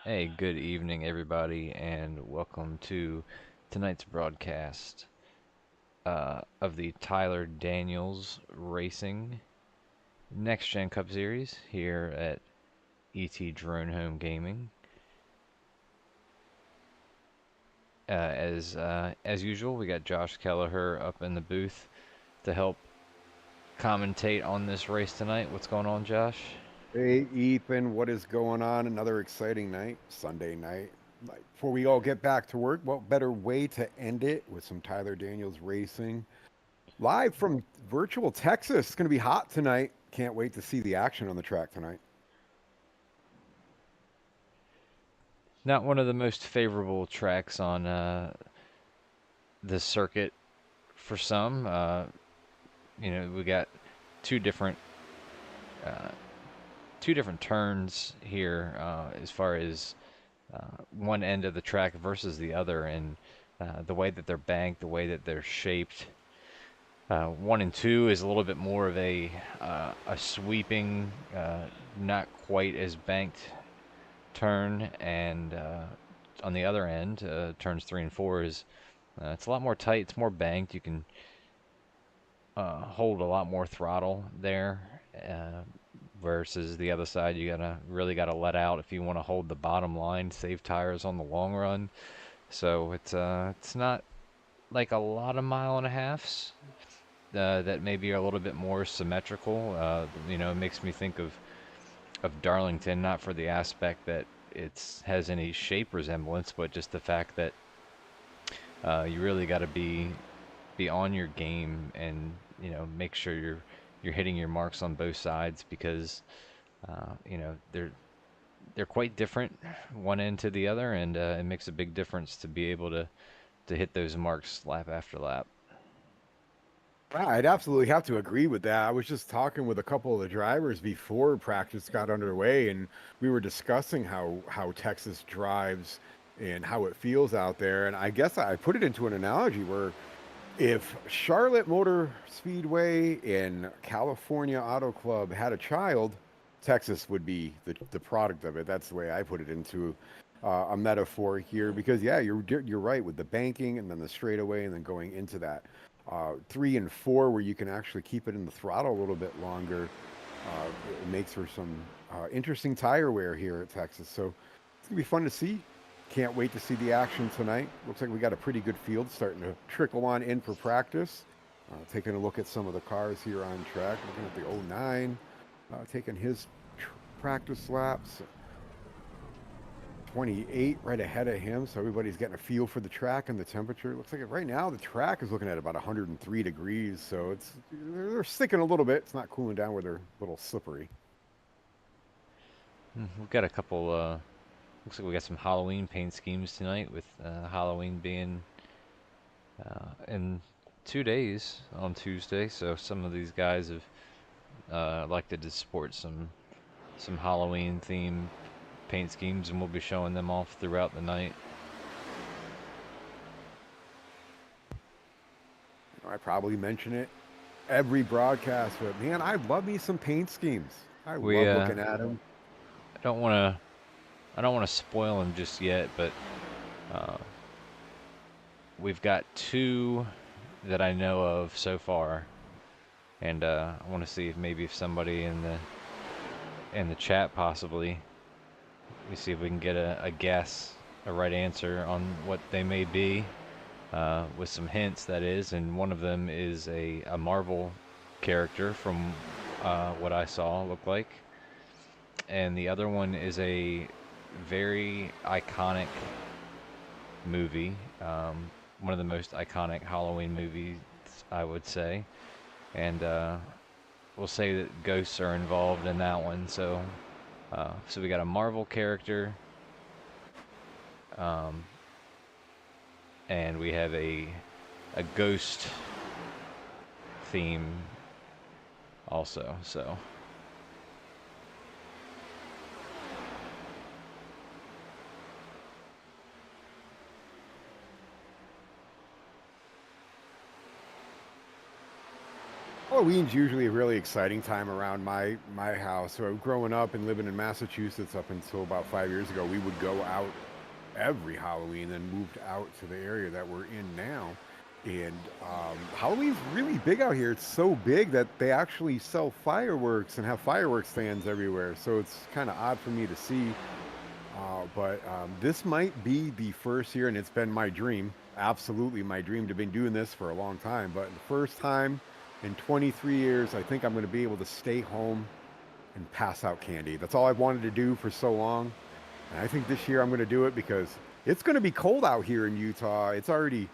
Hey, good evening, everybody, and welcome to tonight's broadcast of the Tyler Daniels Racing Next Gen Cup Series here at ET Drone Home Gaming. As usual, we got Josh Kelleher up in the booth to help commentate on this race tonight. What's going on, Josh? Hey, Ethan, what is going on? Another exciting night, Sunday night. Before we all get back to work, what better way to end it with some Tyler Daniels racing? Live from virtual Texas. It's going to be hot tonight. Can't wait to see the action on the track tonight. Not one of the most favorable tracks on the circuit for some. We got two different uh, two different turns here as far as one end of the track versus the other, and the way that they're banked, the way that they're shaped. One and two is a little bit more of a sweeping, not quite as banked turn, and on the other end, turns three and four is it's a lot more tight. It's more banked. You can hold a lot more throttle there. Versus the other side, you gotta let out if you want to hold the bottom line, save tires on the long run. So it's not like a lot of mile and a halves that maybe are a little bit more symmetrical. It makes me think of Darlington, not for the aspect that it has any shape resemblance, but just the fact that you really got to be on your game and make sure you're hitting your marks on both sides because they're quite different one end to the other, and it makes a big difference to be able to hit those marks lap after lap. I'd absolutely have to agree with that. I was just talking with a couple of the drivers before practice got underway, and we were discussing how Texas drives and how it feels out there. And I guess I put it into an analogy where if Charlotte Motor Speedway and California Auto Club had a child, Texas would be the product of it. That's the way I put it into a metaphor here. Because yeah, you're right with the banking and then the straightaway and then going into that three and four where you can actually keep it in the throttle a little bit longer. It makes for some interesting tire wear here at Texas. So it's gonna be fun to see. Can't wait to see the action tonight. Looks like we got a pretty good field starting to trickle on in for practice. Taking a look at some of the cars here on track. Looking at the '09, taking his practice laps. 28 right ahead of him, so everybody's getting a feel for the track and the temperature. Looks like right now the track is looking at about 103 degrees, so they're sticking a little bit. It's not cooling down where they're a little slippery. We've got a couple. Looks like we got some Halloween paint schemes tonight, with Halloween being in 2 days on Tuesday. So some of these guys have elected to sport some Halloween themed paint schemes, and we'll be showing them off throughout the night. I probably mention it every broadcast, but man, I love me some paint schemes. I We love looking at them. I don't want to I don't want to spoil them just yet, but uh, we've got two that I know of so far, and I want to see if maybe if somebody in the chat possibly, we see if we can get a guess, a right answer on what they may be, with some hints, that is. And one of them is a Marvel character from what I saw look like, and the other one is a very iconic movie, one of the most iconic Halloween movies, I would say, and we'll say that ghosts are involved in that one. So we got a Marvel character, um, and we have a ghost theme also. So Halloween's usually a really exciting time around my house. So growing up and living in Massachusetts up until about 5 years ago, we would go out every Halloween, then moved out to the area that we're in now. And Halloween's really big out here. It's so big that they actually sell fireworks and have fireworks stands everywhere. So it's kind of odd for me to see. But this might be the first year, and it's been my dream, absolutely my dream, to been doing this for a long time. But the first time in 23 years, I think I'm going to be able to stay home and pass out candy. That's all I've wanted to do for so long. And I think this year I'm going to do it because it's going to be cold out here in Utah. It's already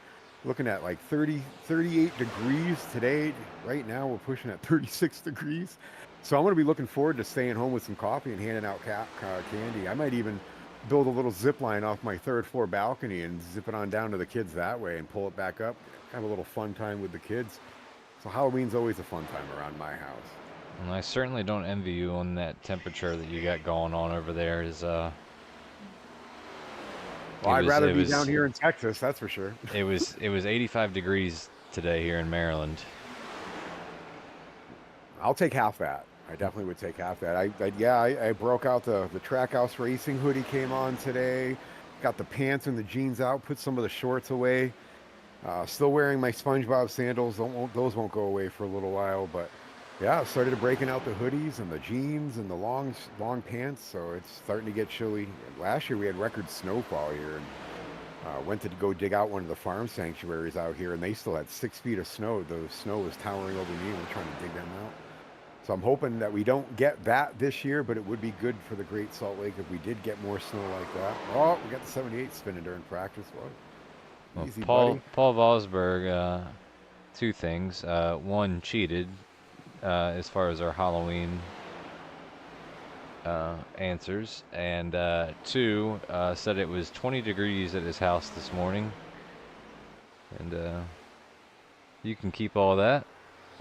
looking at like 30, 38 degrees today. Right now we're pushing at 36 degrees. So I'm going to be looking forward to staying home with some coffee and handing out candy. I might even build a little zip line off my third floor balcony and zip it on down to the kids that way and pull it back up. Have a little fun time with the kids. So Halloween's always a fun time around my house. And I certainly don't envy you on that temperature that you got going on over there. Well, I'd rather be down here in Texas, that's for sure. It was 85 degrees today here in Maryland. I'll take half that. I definitely would take half that. I broke out the Trackhouse Racing hoodie came on today. Got the pants and the jeans out. Put some of the shorts away. Still wearing my SpongeBob sandals. Those won't go away for a little while. But yeah, started breaking out the hoodies and the jeans and the long pants. So it's starting to get chilly. Last year we had record snowfall here, and went to go dig out one of the farm sanctuaries out here, and they still had 6 feet of snow. The snow was towering over me. We're trying to dig them out. So I'm hoping that we don't get that this year, but it would be good for the Great Salt Lake if we did get more snow like that. Oh, we got the 78 spinning during practice. Well, Easy, Paul buddy. Vosberg, two things. One, cheated as far as our Halloween answers, and two, said it was 20 degrees at his house this morning, and you can keep all that.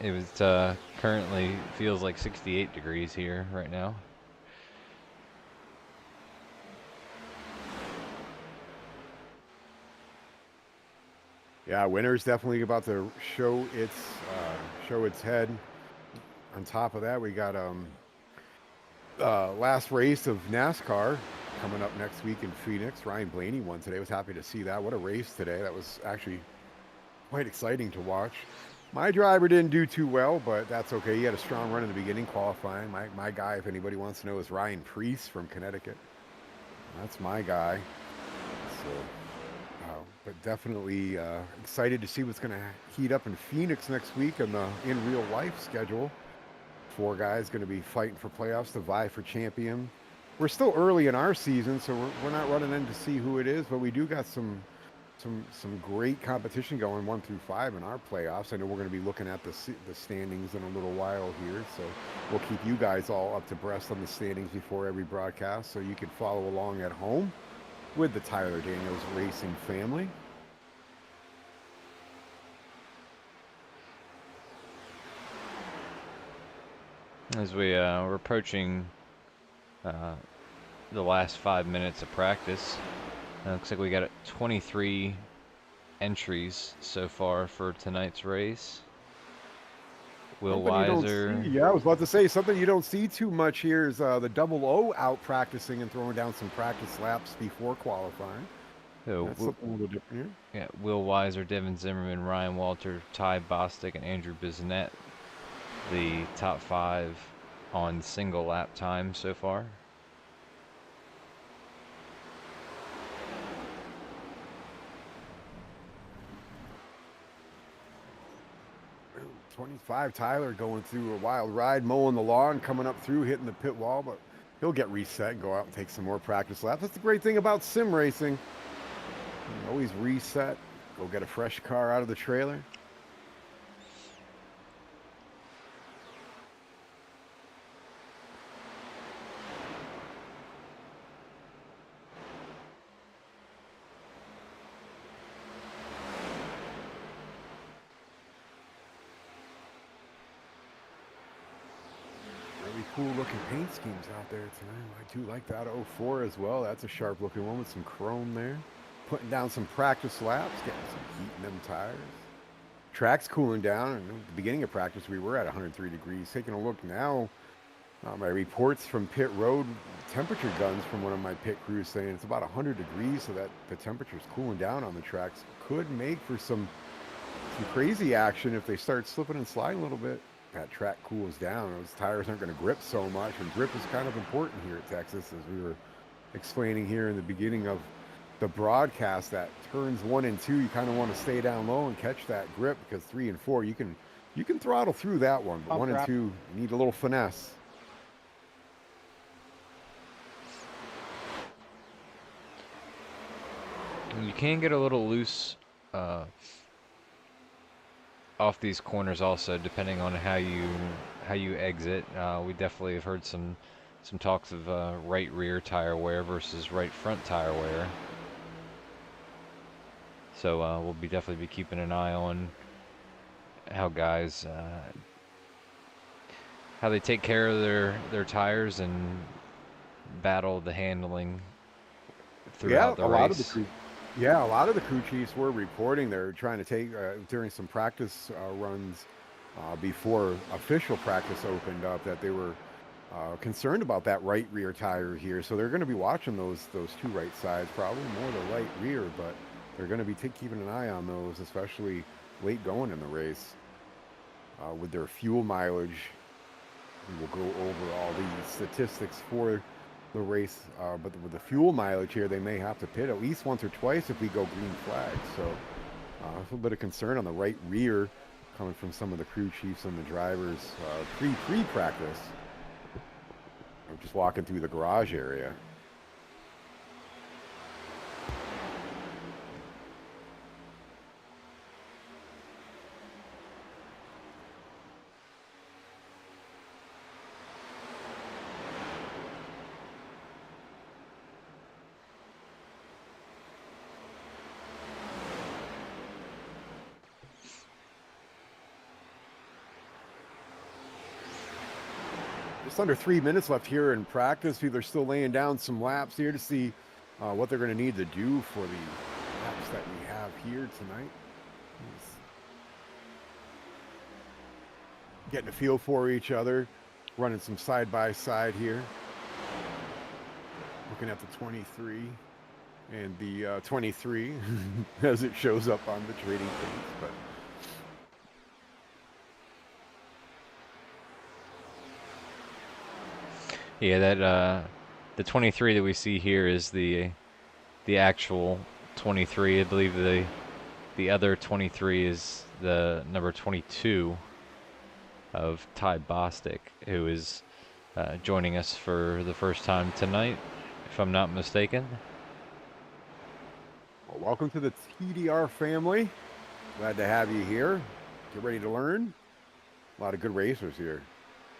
It was currently feels like 68 degrees here right now. Yeah, winter's definitely about to show its head. On top of that, we got last race of NASCAR coming up next week in Phoenix. Ryan Blaney won today. Was happy to see that. What a race today. That was actually quite exciting to watch. My driver didn't do too well, but that's okay. He had a strong run in the beginning, qualifying. My guy, if anybody wants to know, is Ryan Priest from Connecticut. That's my guy. So, but definitely excited to see what's going to heat up in Phoenix next week on the in real life schedule. 4 guys going to be fighting for playoffs to vie for champion. We're still early in our season, so we're not running in to see who it is, but we do got some great competition going 1 through 5 in our playoffs. I know we're going to be looking at the standings in a little while here, so we'll keep you guys all up to breast on the standings before every broadcast, so you can follow along at home with the Tyler Daniels Racing family. As we're approaching the last 5 minutes of practice, looks like we got 23 entries so far for tonight's race. Will Weiser. Yeah, I was about to say something you don't see too much here is the double O out practicing and throwing down some practice laps before qualifying. That's something a little different here. Yeah, Will Weiser, Devin Zimmerman, Ryan Walter, Ty Bostic, and Andrew Bissonette, the top 5 on single lap time so far. '25 Tyler going through a wild ride, mowing the lawn, coming up through, hitting the pit wall, but he'll get reset and go out and take some more practice laps. That's the great thing about sim racing. You can always reset, go get a fresh car out of the trailer. Cool looking paint schemes out there tonight. I do like that 04 as well. That's a sharp looking one with some chrome there. Putting down some practice laps, getting some heat in them tires. track's cooling down. And at the beginning of practice, we were at 103 degrees. Taking a look now, my reports from pit road temperature guns from one of my pit crews saying it's about 100 degrees, so that the temperature's cooling down on the tracks. Could make for some crazy action if they start slipping and sliding a little bit. That track cools down. Those tires aren't going to grip so much, and grip is kind of important here at Texas, as we were explaining here in the beginning of the broadcast. That turns 1 and 2, you kind of want to stay down low and catch that grip, because 3 and 4 you can throttle through that one, but 1 and 2 you need a little finesse. You can get a little loose off these corners also, depending on how you exit. We definitely have heard some talks of right rear tire wear versus right front tire wear. So we'll definitely be keeping an eye on how guys how they take care of their tires and battle the handling Yeah, throughout the a lot of the race. crew. Yeah, a lot of the crew chiefs were reporting they're trying to take during some practice runs before official practice opened up, that they were concerned about that right rear tire here. So they're going to be watching those two right sides, probably more the right rear, but they're going to be keeping an eye on those, especially late going in the race. With their fuel mileage, we will go over all the statistics for the race, but with the fuel mileage here, they may have to pit at least once or twice if we go green flag. So a little bit of concern on the right rear coming from some of the crew chiefs and the drivers pre-practice. I'm just walking through the garage area. Just under 3 minutes left here in practice. People are still laying down some laps here to see what they're going to need to do for the laps that we have here tonight. Just getting a feel for each other, running some side by side here. Looking at the 23 and the 23 as it shows up on the trading page. But yeah, that the 23 that we see here is the actual 23. I believe the other 23 is the number 22 of Ty Bostic, who is joining us for the first time tonight, if I'm not mistaken. well, welcome to the TDR family. Glad to have you here. Get ready to learn. A lot of good racers here,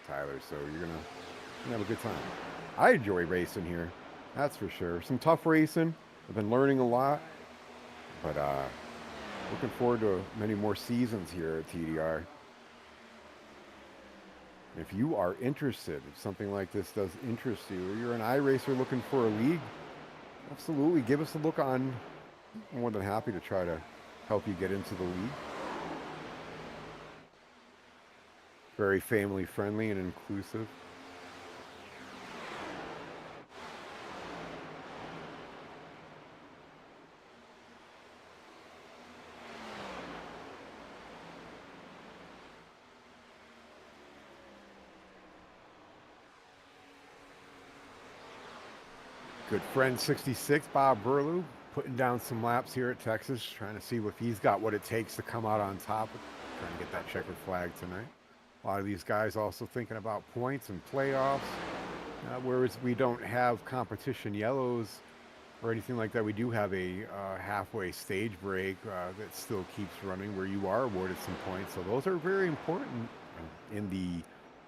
Tyler, so you're gonna have a good time. I enjoy racing here, that's for sure. Some tough racing. I've been learning a lot, but looking forward to many more seasons here at TDR. If you are interested, if something like this does interest you, or you're an iRacer looking for a league, absolutely give us a look on. I'm more than happy to try to help you get into the league. Very family friendly and inclusive. Good friend 66, Bob Burlew, putting down some laps here at Texas, trying to see if he's got what it takes to come out on top, trying to get that checkered flag tonight. A lot of these guys also thinking about points and playoffs, whereas we don't have competition yellows or anything like that. We do have a halfway stage break that still keeps running, where you are awarded some points. So those are very important in the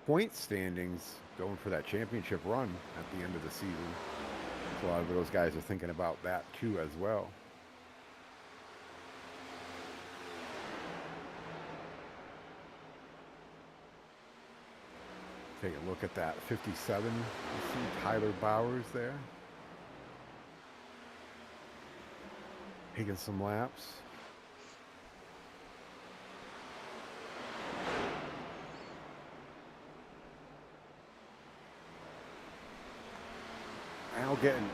point standings, going for that championship run at the end of the season. So a lot of those guys are thinking about that too as well. Take a look at that 57. You see Tyler Bowers there. Taking some laps. Well, getting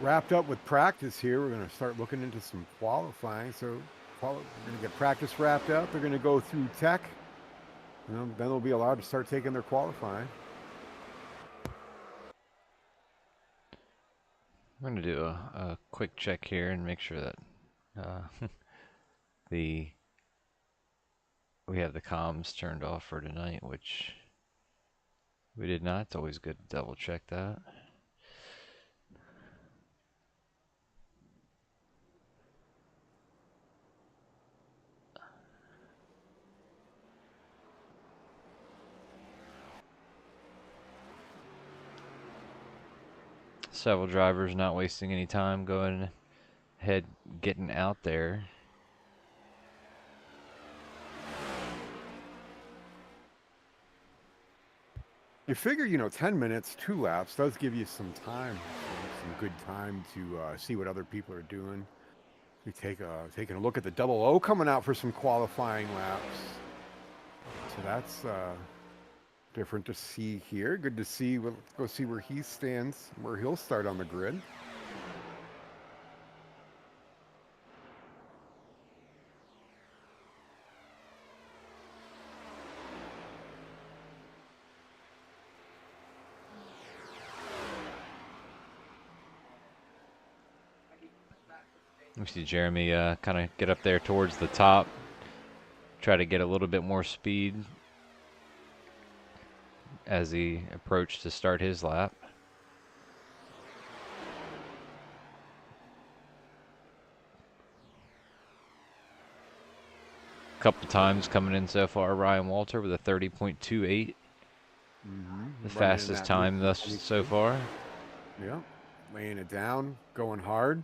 wrapped up with practice here, we're going to start looking into some qualifying. So we're going to get practice wrapped up. They're going to go through tech. And then they'll be allowed to start taking their qualifying. I'm going to do a quick check here and make sure that we have the comms turned off for tonight, which we did not. It's always good to double check that. Several drivers not wasting any time going ahead, getting out there. You figure, 10 minutes, 2 laps does give you some time, some good time to see what other people are doing. We taking a look at the double O coming out for some qualifying laps. So that's different to see here. Good to see. Let's go see where he stands, where he'll start on the grid. We see Jeremy kind of get up there towards the top, try to get a little bit more speed as he approached to start his lap. Couple times coming in so far, Ryan Walter with a 30.28. The fastest time thus so far. Yeah, laying it down, going hard.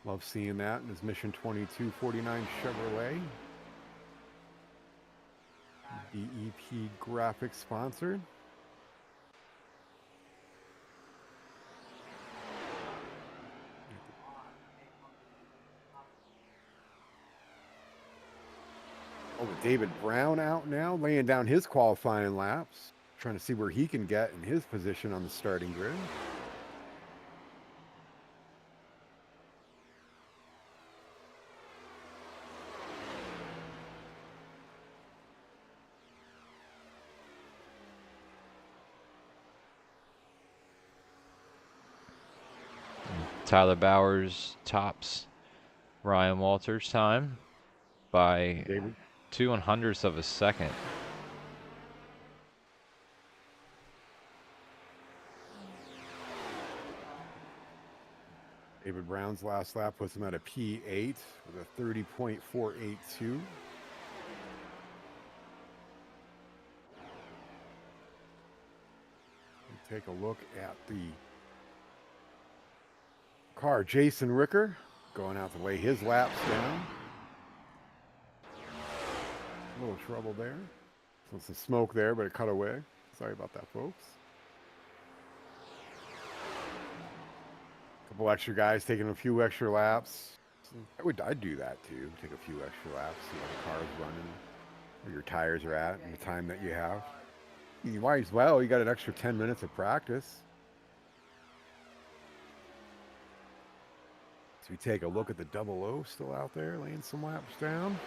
Love seeing that in his Mission 2249 Chevrolet. BEP graphics sponsored. Oh, David Brown out now, laying down his qualifying laps, trying to see where he can get in his position on the starting grid. Tyler Bowers tops Ryan Walters' time by 2/100ths of a second. David Brown's last lap puts him at a P8 with a 30.482. Take a look at the car. Jason Ricker going out to lay his laps down. A little trouble there. Some smoke there, but it cut away. Sorry about that, folks. A couple extra guys taking a few extra laps. I'd do that too. Take a few extra laps, see how the car's running, where your tires are at, and the time that you have. You might as well. You got an extra 10 minutes of practice. So we take a look at the double O still out there, laying some laps down.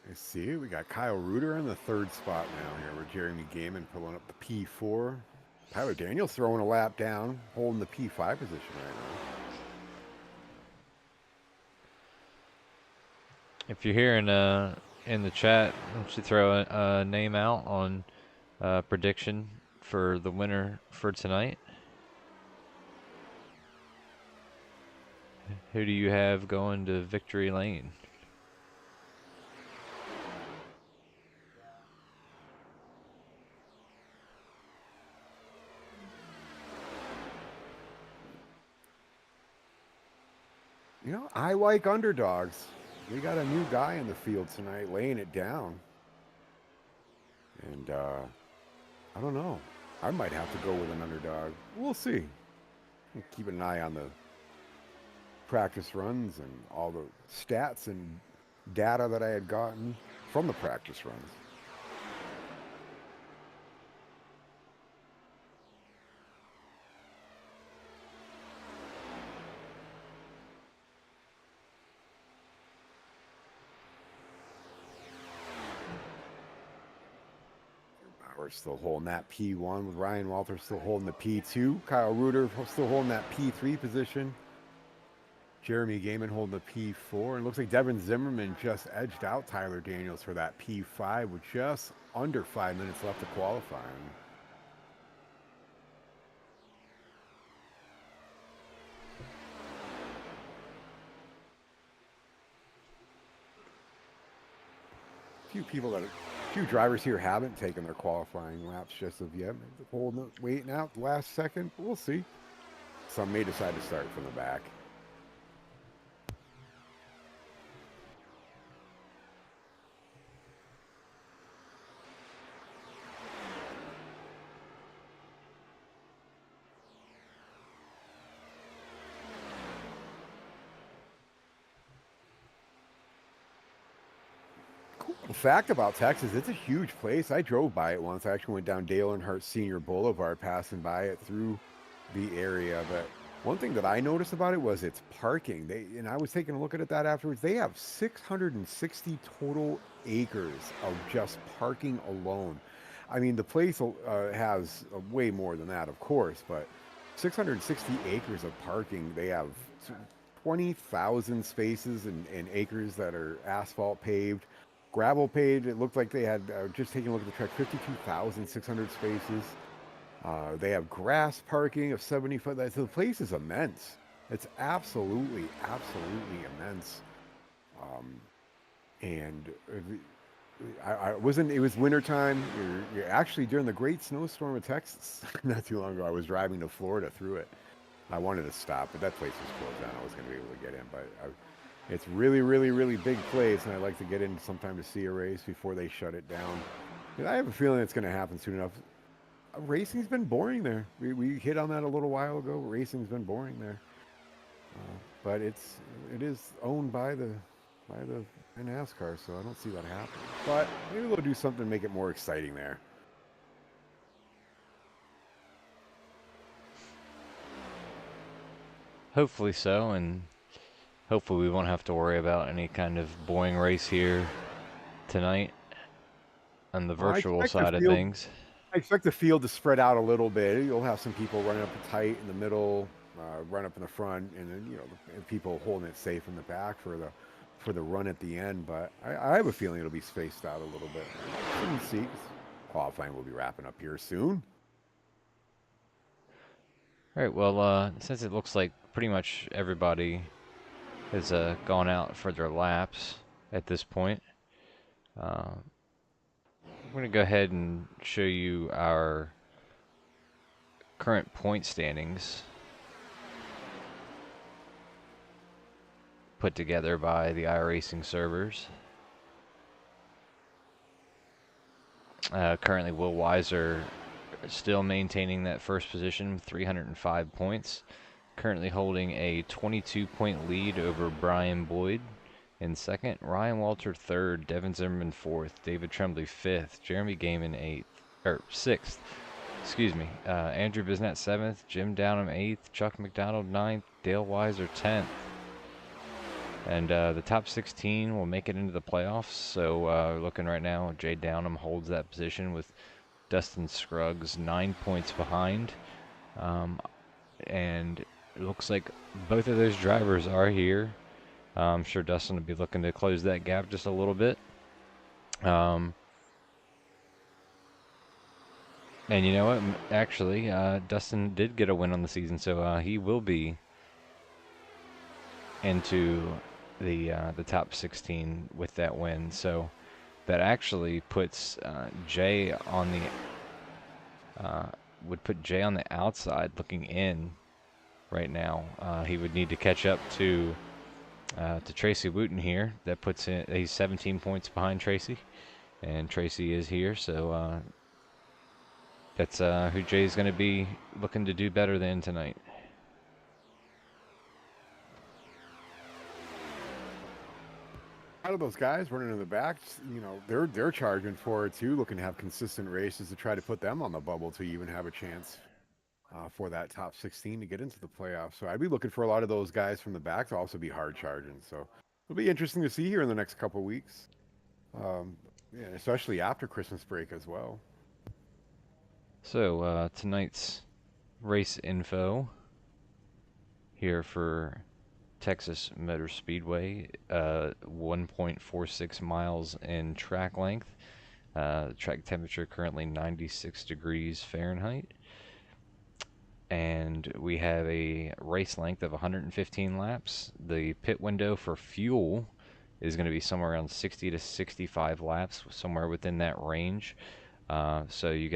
I see. We got Kyle Reuter in the third spot now here with Jeremy Gaiman pulling up the P4. Tyler Daniels throwing a lap down, holding the P5 position right now. If you're here in the chat, why don't you throw a name out on prediction for the winner for tonight? Who do you have going to victory lane? I like underdogs. We got a new guy in the field tonight laying it down. And I don't know. I might have to go with an underdog. We'll see. Keep an eye on the practice runs and all the stats and data that I had gotten from the practice runs. We're still holding that P1 with Ryan Walter still holding the P2. Kyle Reuter still holding that P3 position. Jeremy Gaiman holding the P4. And it looks like Devin Zimmerman just edged out Tyler Daniels for that P5 with just under 5 minutes left to qualify. Few drivers here haven't taken their qualifying laps just of yet. Holding it, waiting out the last second. We'll see. Some may decide to start from the back. Cool fact about Texas, it's a huge place. I drove by it once. I actually went down Dale Earnhardt Senior Boulevard, passing by it through the area. But one thing that I noticed about it was its parking. And I was taking a look at that afterwards. They have 660 total acres of just parking alone. I mean, the place has way more than that, of course, but 660 acres of parking. They have 20,000 spaces and acres that are asphalt paved. Gravel paved, it looked like they had, just taking a look at the track, 52,600 spaces. They have grass parking of 70 foot. So the place is immense. It's absolutely, absolutely immense. And I wasn't, it was wintertime. You're actually during the great snowstorm of Texas. Not too long ago, I was driving to Florida through it. I wanted to stop, but that place was closed down. I was going to be able to get in, but it's really, really, really big place, and I'd like to get in sometime to see a race before they shut it down. And I have a feeling it's going to happen soon enough. Racing's been boring there. We hit on that a little while ago. Racing's been boring there, but it is owned by the NASCAR, so I don't see that happening. But maybe they'll do something to make it more exciting there. Hopefully so, and hopefully we won't have to worry about any kind of boring race here tonight on the virtual side of things. I expect the field to spread out a little bit. You'll have some people running up tight in the middle, run up in the front, and then people holding it safe in the back for the run at the end. But I have a feeling it'll be spaced out a little bit. We'll see. Qualifying will be wrapping up here soon. All right. Well, since it looks like pretty much everybody has gone out for their laps at this point, I'm going to go ahead and show you our current point standings put together by the iRacing servers. Currently, Will Weiser still maintaining that first position, 305 points. Currently holding a 22-point lead over Brian Boyd in second. Ryan Walter third. Devin Zimmerman fourth. David Tremblay fifth. Jeremy Gaiman sixth. Excuse me. Andrew Bisnett seventh. Jim Downham eighth. Chuck McDonald ninth. Dale Weiser 10th. And the top 16 will make it into the playoffs. So looking right now, Jay Downham holds that position with Dustin Scruggs 9 points behind. And it looks like both of those drivers are here. I'm sure Dustin will be looking to close that gap just a little bit. And you know what? Actually, Dustin did get a win on the season, so he will be into the top 16 with that win. So that actually puts Jay on the would put Jay on the outside looking in right now. He would need to catch up to Tracy Wooten here. That puts in, he's 17 points behind Tracy. and Tracy is here, so that's who Jay's going to be looking to do better than tonight. A lot of those guys running in the back, you know, they're charging for it too, looking to have consistent races to try to put them on the bubble to even have a chance for that top 16 to get into the playoffs. So I'd be looking for a lot of those guys from the back to also be hard charging. So it'll be interesting to see here in the next couple of weeks, yeah, especially after Christmas break as well. So tonight's race info here for Texas Motor Speedway, 1.46 miles in track length. Track temperature currently 96 degrees Fahrenheit. And we have a race length of 115 laps. The pit window for fuel is going to be somewhere around 60 to 65 laps, somewhere within that range. So you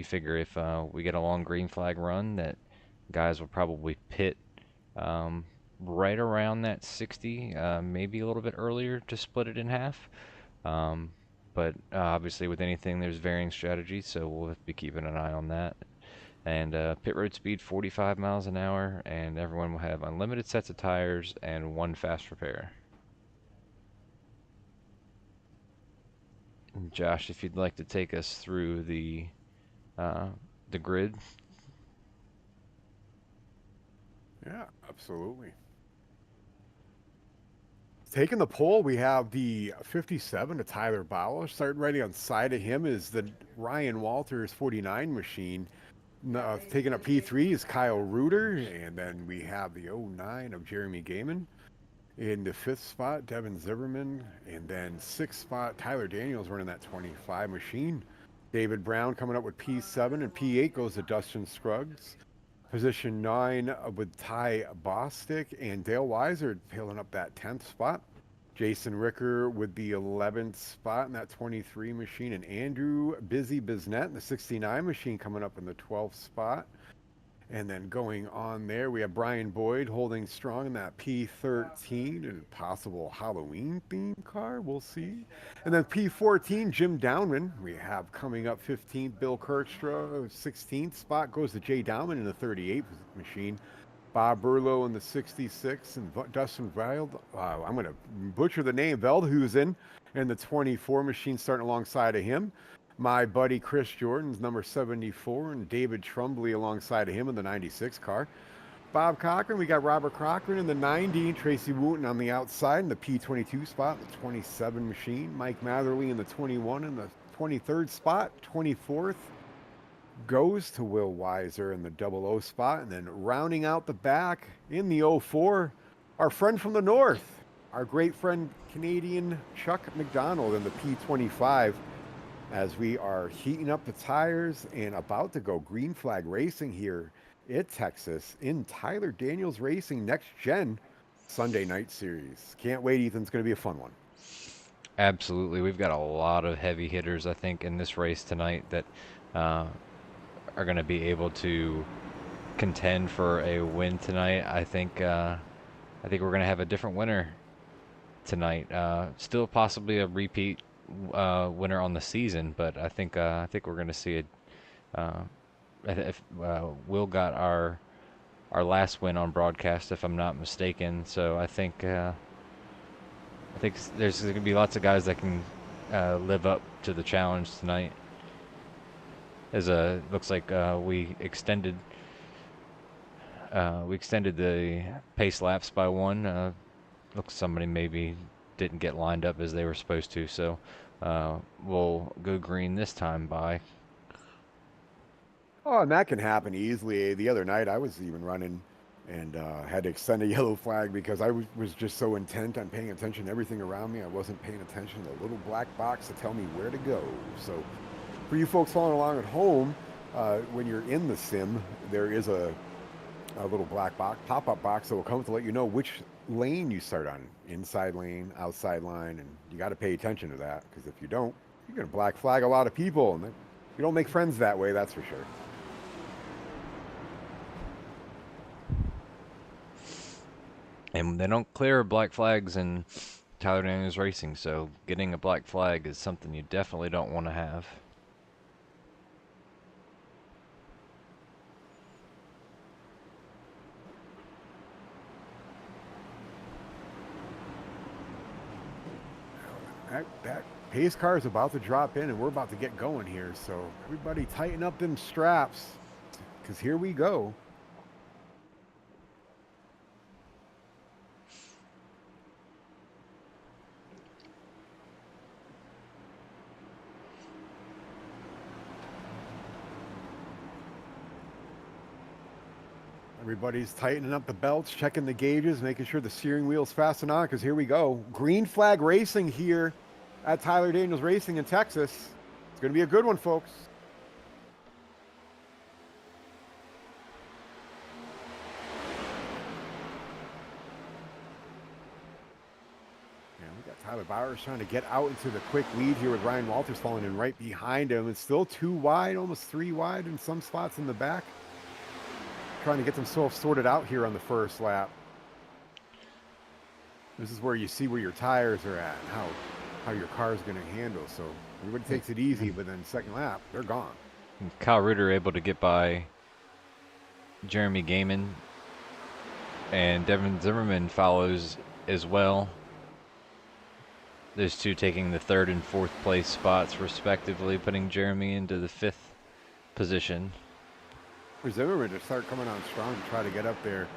figure if we get a long green flag run, that guys will probably pit right around that 60, maybe a little bit earlier to split it in half. But obviously, with anything, there's varying strategies, so we'll be keeping an eye on that. And pit road speed 45 miles an hour, and everyone will have unlimited sets of tires and one fast repair. And Josh, if you'd like to take us through the grid. Yeah, absolutely. Taking the pole, we have the 57 to Tyler Bauer. Starting right on side of him is the Ryan Walters 49 machine. Taking up P3 is Kyle Reuter, and then we have the 09 of Jeremy Gaiman. In the 5th spot, Devin Zimmerman, and then 6th spot, Tyler Daniels running that 25 machine. David Brown coming up with P7, and P8 goes to Dustin Scruggs. Position 9 with Ty Bostic, and Dale Weiser filling up that 10th spot. Jason Ricker with the 11th spot in that 23 machine, and Andrew Busy Biznett in the 69 machine coming up in the 12th spot. And then going on there, we have Brian Boyd holding strong in that P13 and possible Halloween themed car. We'll see. And then P14, Jim Downman. We have coming up 15th, Bill Kirkstra. 16th spot goes to Jay Downman in the 38 machine. Bob Burlow in the 66, and Dustin Veld. I'm going to butcher the name, Veldhusen, in the 24 machine starting alongside of him. My buddy Chris Jordan's number 74, and David Trumbley alongside of him in the 96 car. Bob Cochran, we got Robert Cochran in the 90, Tracy Wooten on the outside in the P22 spot, the 27 machine. Mike Matherly in the 21 in the 23rd spot. 24th goes to Will Weiser in the 00 spot, and then rounding out the back in the 04, our friend from the north, our great friend Canadian Chuck McDonald in the P25. As we are heating up the tires and about to go green flag racing here at Texas in Tyler Daniels Racing Next Gen Sunday Night Series. Can't wait, Ethan. It's going to be a fun one. Absolutely. We've got a lot of heavy hitters, I think, in this race tonight that are going to be able to contend for a win tonight. I think we're going to have a different winner tonight. Still possibly a repeat winner on the season, but I think we're going to see Will got our last win on broadcast, if I'm not mistaken. So I think there's going to be lots of guys that can live up to the challenge tonight. As looks like we extended the pace laps by one. Looks somebody maybe didn't get lined up as they were supposed to, so we'll go green this time by. Oh, and that can happen easily. The other night I was even running and had to extend a yellow flag because I was just so intent on paying attention to everything around me. I wasn't paying attention to the little black box to tell me where to go. So for you folks following along at home, when you're in the sim, there is a little black box, pop-up box that will come to let you know which lane you start on, inside lane, outside line, and you got to pay attention to that, because if you don't, you're going to black flag a lot of people, and you don't make friends that way, that's for sure. And they don't clear black flags in Tyler Daniels Racing, so getting a black flag is something you definitely don't want to have. That pace car is about to drop in, and we're about to get going here. So everybody tighten up them straps, because here we go. Everybody's tightening up the belts, checking the gauges, making sure the steering wheel's fastened on, because here we go. Green flag racing here at Tyler Daniels Racing in Texas. It's going to be a good one, folks. And we got Tyler Bowers trying to get out into the quick lead here with Ryan Walters falling in right behind him. It's still 2 wide, almost 3 wide in some spots in the back. Trying to get themselves sorted out here on the first lap. This is where you see where your tires are at and how your car is going to handle. So everybody takes it easy, but then second lap, they're gone. Kyle Ritter able to get by Jeremy Gaiman, and Devin Zimmerman follows as well. Those two taking the 3rd and 4th place spots respectively, putting Jeremy into the 5th position. For Zimmerman to start coming on strong to try to get up there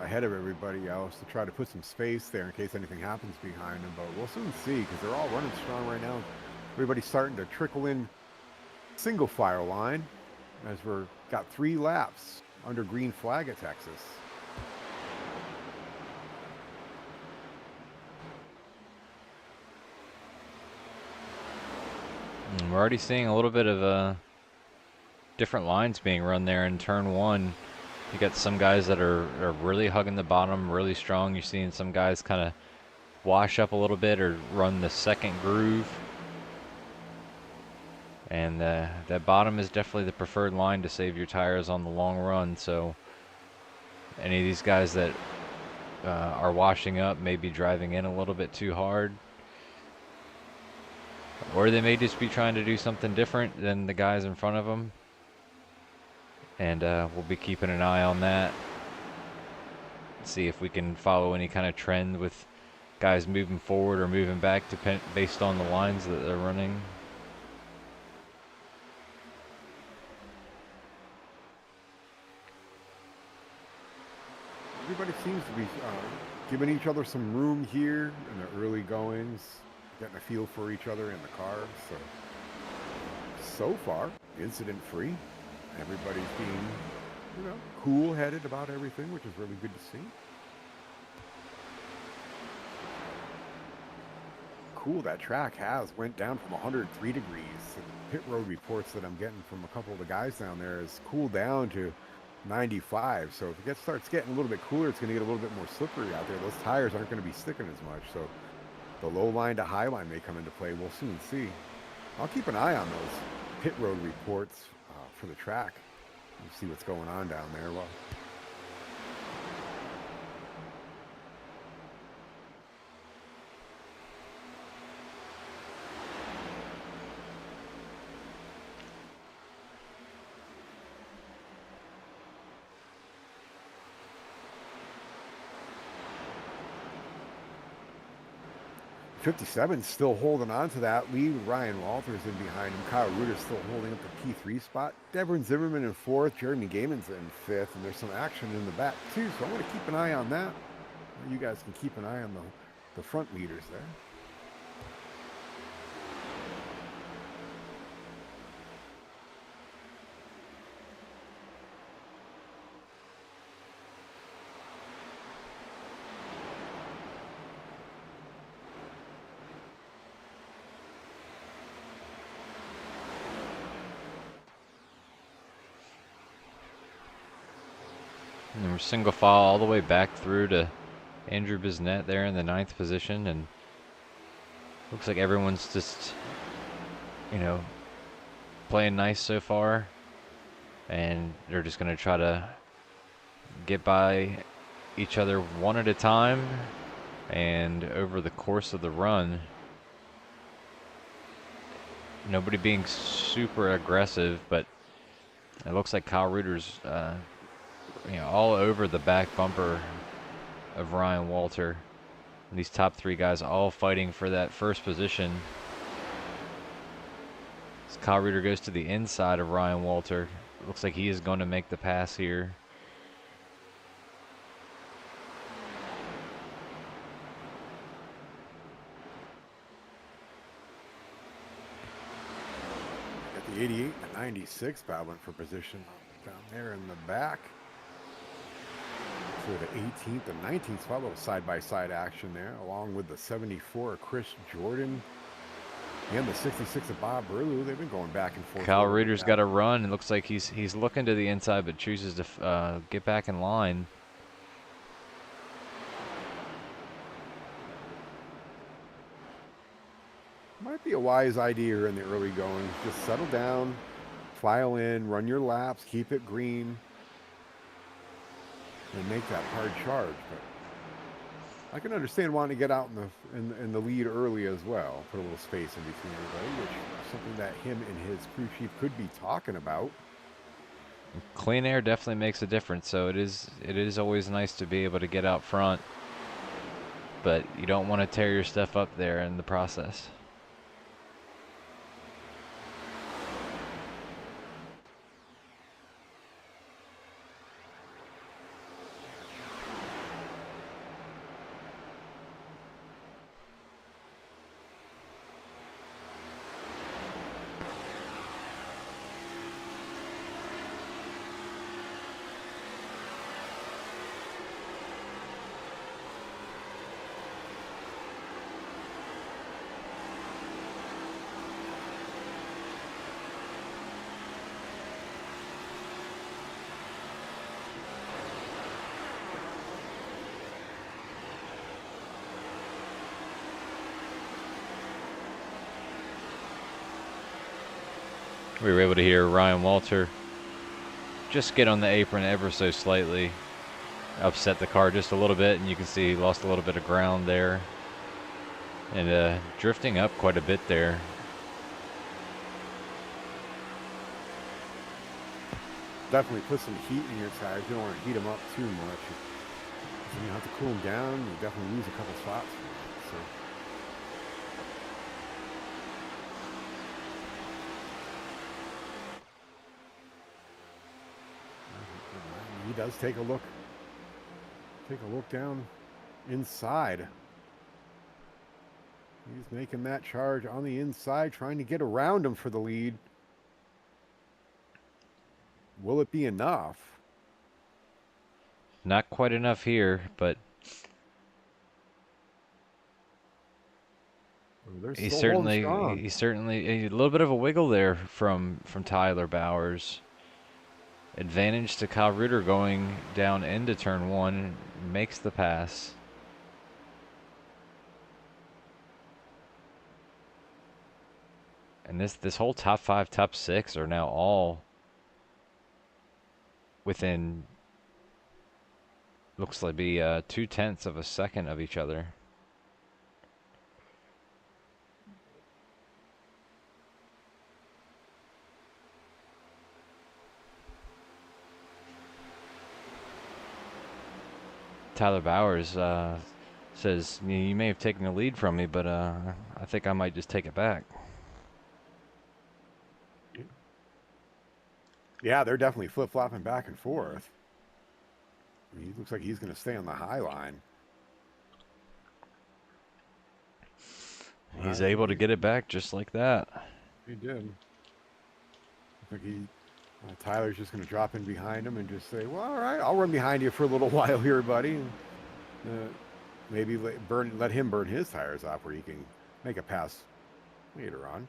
ahead of everybody else, to try to put some space there in case anything happens behind him. But we'll soon see, because they're all running strong right now. Everybody's starting to trickle in single file line as we're got 3 laps under green flag at Texas. And we're already seeing a little bit of different lines being run there in turn 1. You got some guys that are really hugging the bottom, really strong. You're seeing some guys kind of wash up a little bit or run the second groove. And that bottom is definitely the preferred line to save your tires on the long run. So any of these guys that are washing up may be driving in a little bit too hard. Or they may just be trying to do something different than the guys in front of them. And we'll be keeping an eye on that. See if we can follow any kind of trend with guys moving forward or moving back based on the lines that they're running. Everybody seems to be giving each other some room here in the early goings, getting a feel for each other in the cars. So far, incident-free. Everybody's being, cool-headed about everything, which is really good to see. Cool, that track went down from 103 degrees. The pit road reports that I'm getting from a couple of the guys down there is cooled down to 95. So if it starts getting a little bit cooler, it's going to get a little bit more slippery out there. Those tires aren't going to be sticking as much. So the low line to high line may come into play. We'll soon see. I'll keep an eye on those pit road reports for the track and see what's going on down there. Well, '57 still holding on to that lead with Ryan Walters in behind him. Kyle Reuter's still holding up the P3 spot. Devin Zimmerman in 4th. Jeremy Gaiman's in 5th. And there's some action in the back, too. So I want to keep an eye on that. You guys can keep an eye on the front leaders there. And we're single file all the way back through to Andrew Bisnett there in the 9th position, and looks like everyone's just, playing nice so far, and they're just going to try to get by each other one at a time And over the course of the run, nobody being super aggressive, but it looks like Kyle Reuter's all over the back bumper of Ryan Walter. And these top three guys all fighting for that first position. As Kyle Reuter goes to the inside of Ryan Walter, it looks like he is going to make the pass here. Got the 88 and the 96 battling for position down there in the back. So the 18th and 19th spot, a little side-by-side action there, along with the 74 of Chris Jordan and the 66 of Bob Brew. They've been going back and forth. Kyle Reuter's got a run. It looks like he's looking to the inside, but chooses to get back in line. Might be a wise idea in the early going. Just settle down, file in, run your laps, keep it green, and make that hard charge. But I can understand wanting to get out in the lead early as well. Put a little space in between everybody, which is something that him and his crew chief could be talking about. Clean air definitely makes a difference, so it is always nice to be able to get out front, but you don't want to tear your stuff up there in the process. We were able to hear Ryan Walter just get on the apron ever so slightly, upset the car just a little bit, and you can see he lost a little bit of ground there, and drifting up quite a bit there. Definitely put some heat in your tires. You don't want to heat them up too much. You have to cool them down. You definitely lose a couple spots. So. He does take a look down inside. He's making that charge on the inside, trying to get around him for the lead. Will it be enough? Not quite enough here, but he's certainly a little bit of a wiggle there from Tyler Bowers. Advantage to Kyle Reuter going down into turn one, makes the pass. And this whole top five, top six are now all within, looks like be 0.2 of a second of each other. Tyler Bowers says, you may have taken the lead from me, but I think I might just take it back. Yeah, they're definitely flip-flopping back and forth. He looks like he's going to stay on the high line. He's able to get it back just like that. He did. I think Tyler's just going to drop in behind him and just say, well, all right, I'll run behind you for a little while here, buddy. Maybe let him burn his tires off where he can make a pass later on.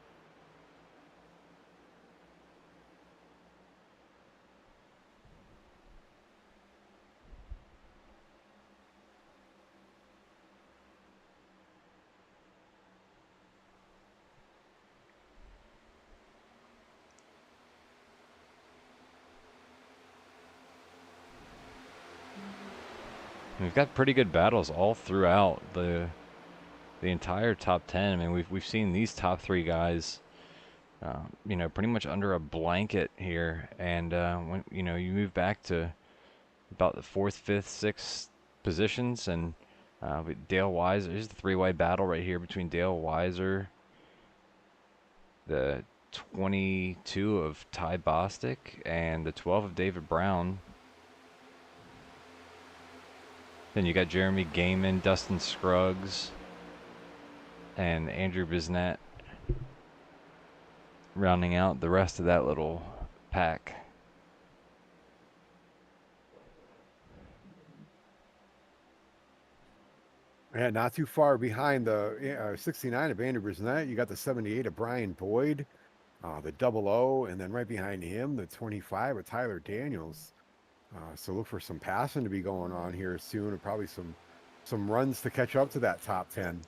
We've got pretty good battles all throughout the entire top 10. I mean, we've seen these top three guys, you know, pretty much under a blanket here. And when you know you move back to about the fourth, fifth, sixth positions, and with Dale Weiser, here's the three-way battle right here between Dale Weiser, the 22 of Ty Bostic, and the 12 of David Brown. Then you got Jeremy Gaiman, Dustin Scruggs, and Andrew Bisnett rounding out the rest of that little pack. Yeah, not too far behind the 69 of Andrew Brisnett. You got the 78 of Brian Boyd, the 00, and then right behind him, the 25 of Tyler Daniels. So look for some passing to be going on here soon, and probably some runs to catch up to that top 10.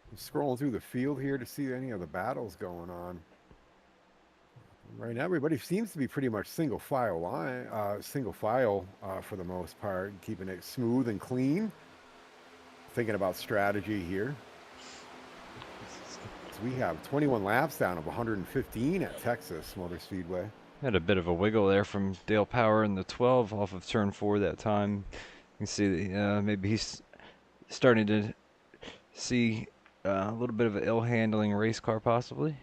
I'm scrolling through the field here to see any of the battles going on. Right now, everybody seems to be pretty much single file for the most part, keeping it smooth and clean. Thinking about strategy here. So we have 21 laps down of 115 at Texas Motor Speedway. Had a bit of a wiggle there from Dale Power in the 12 off of turn 4 that time. You can see that maybe he's starting to see a little bit of an ill-handling race car possibly.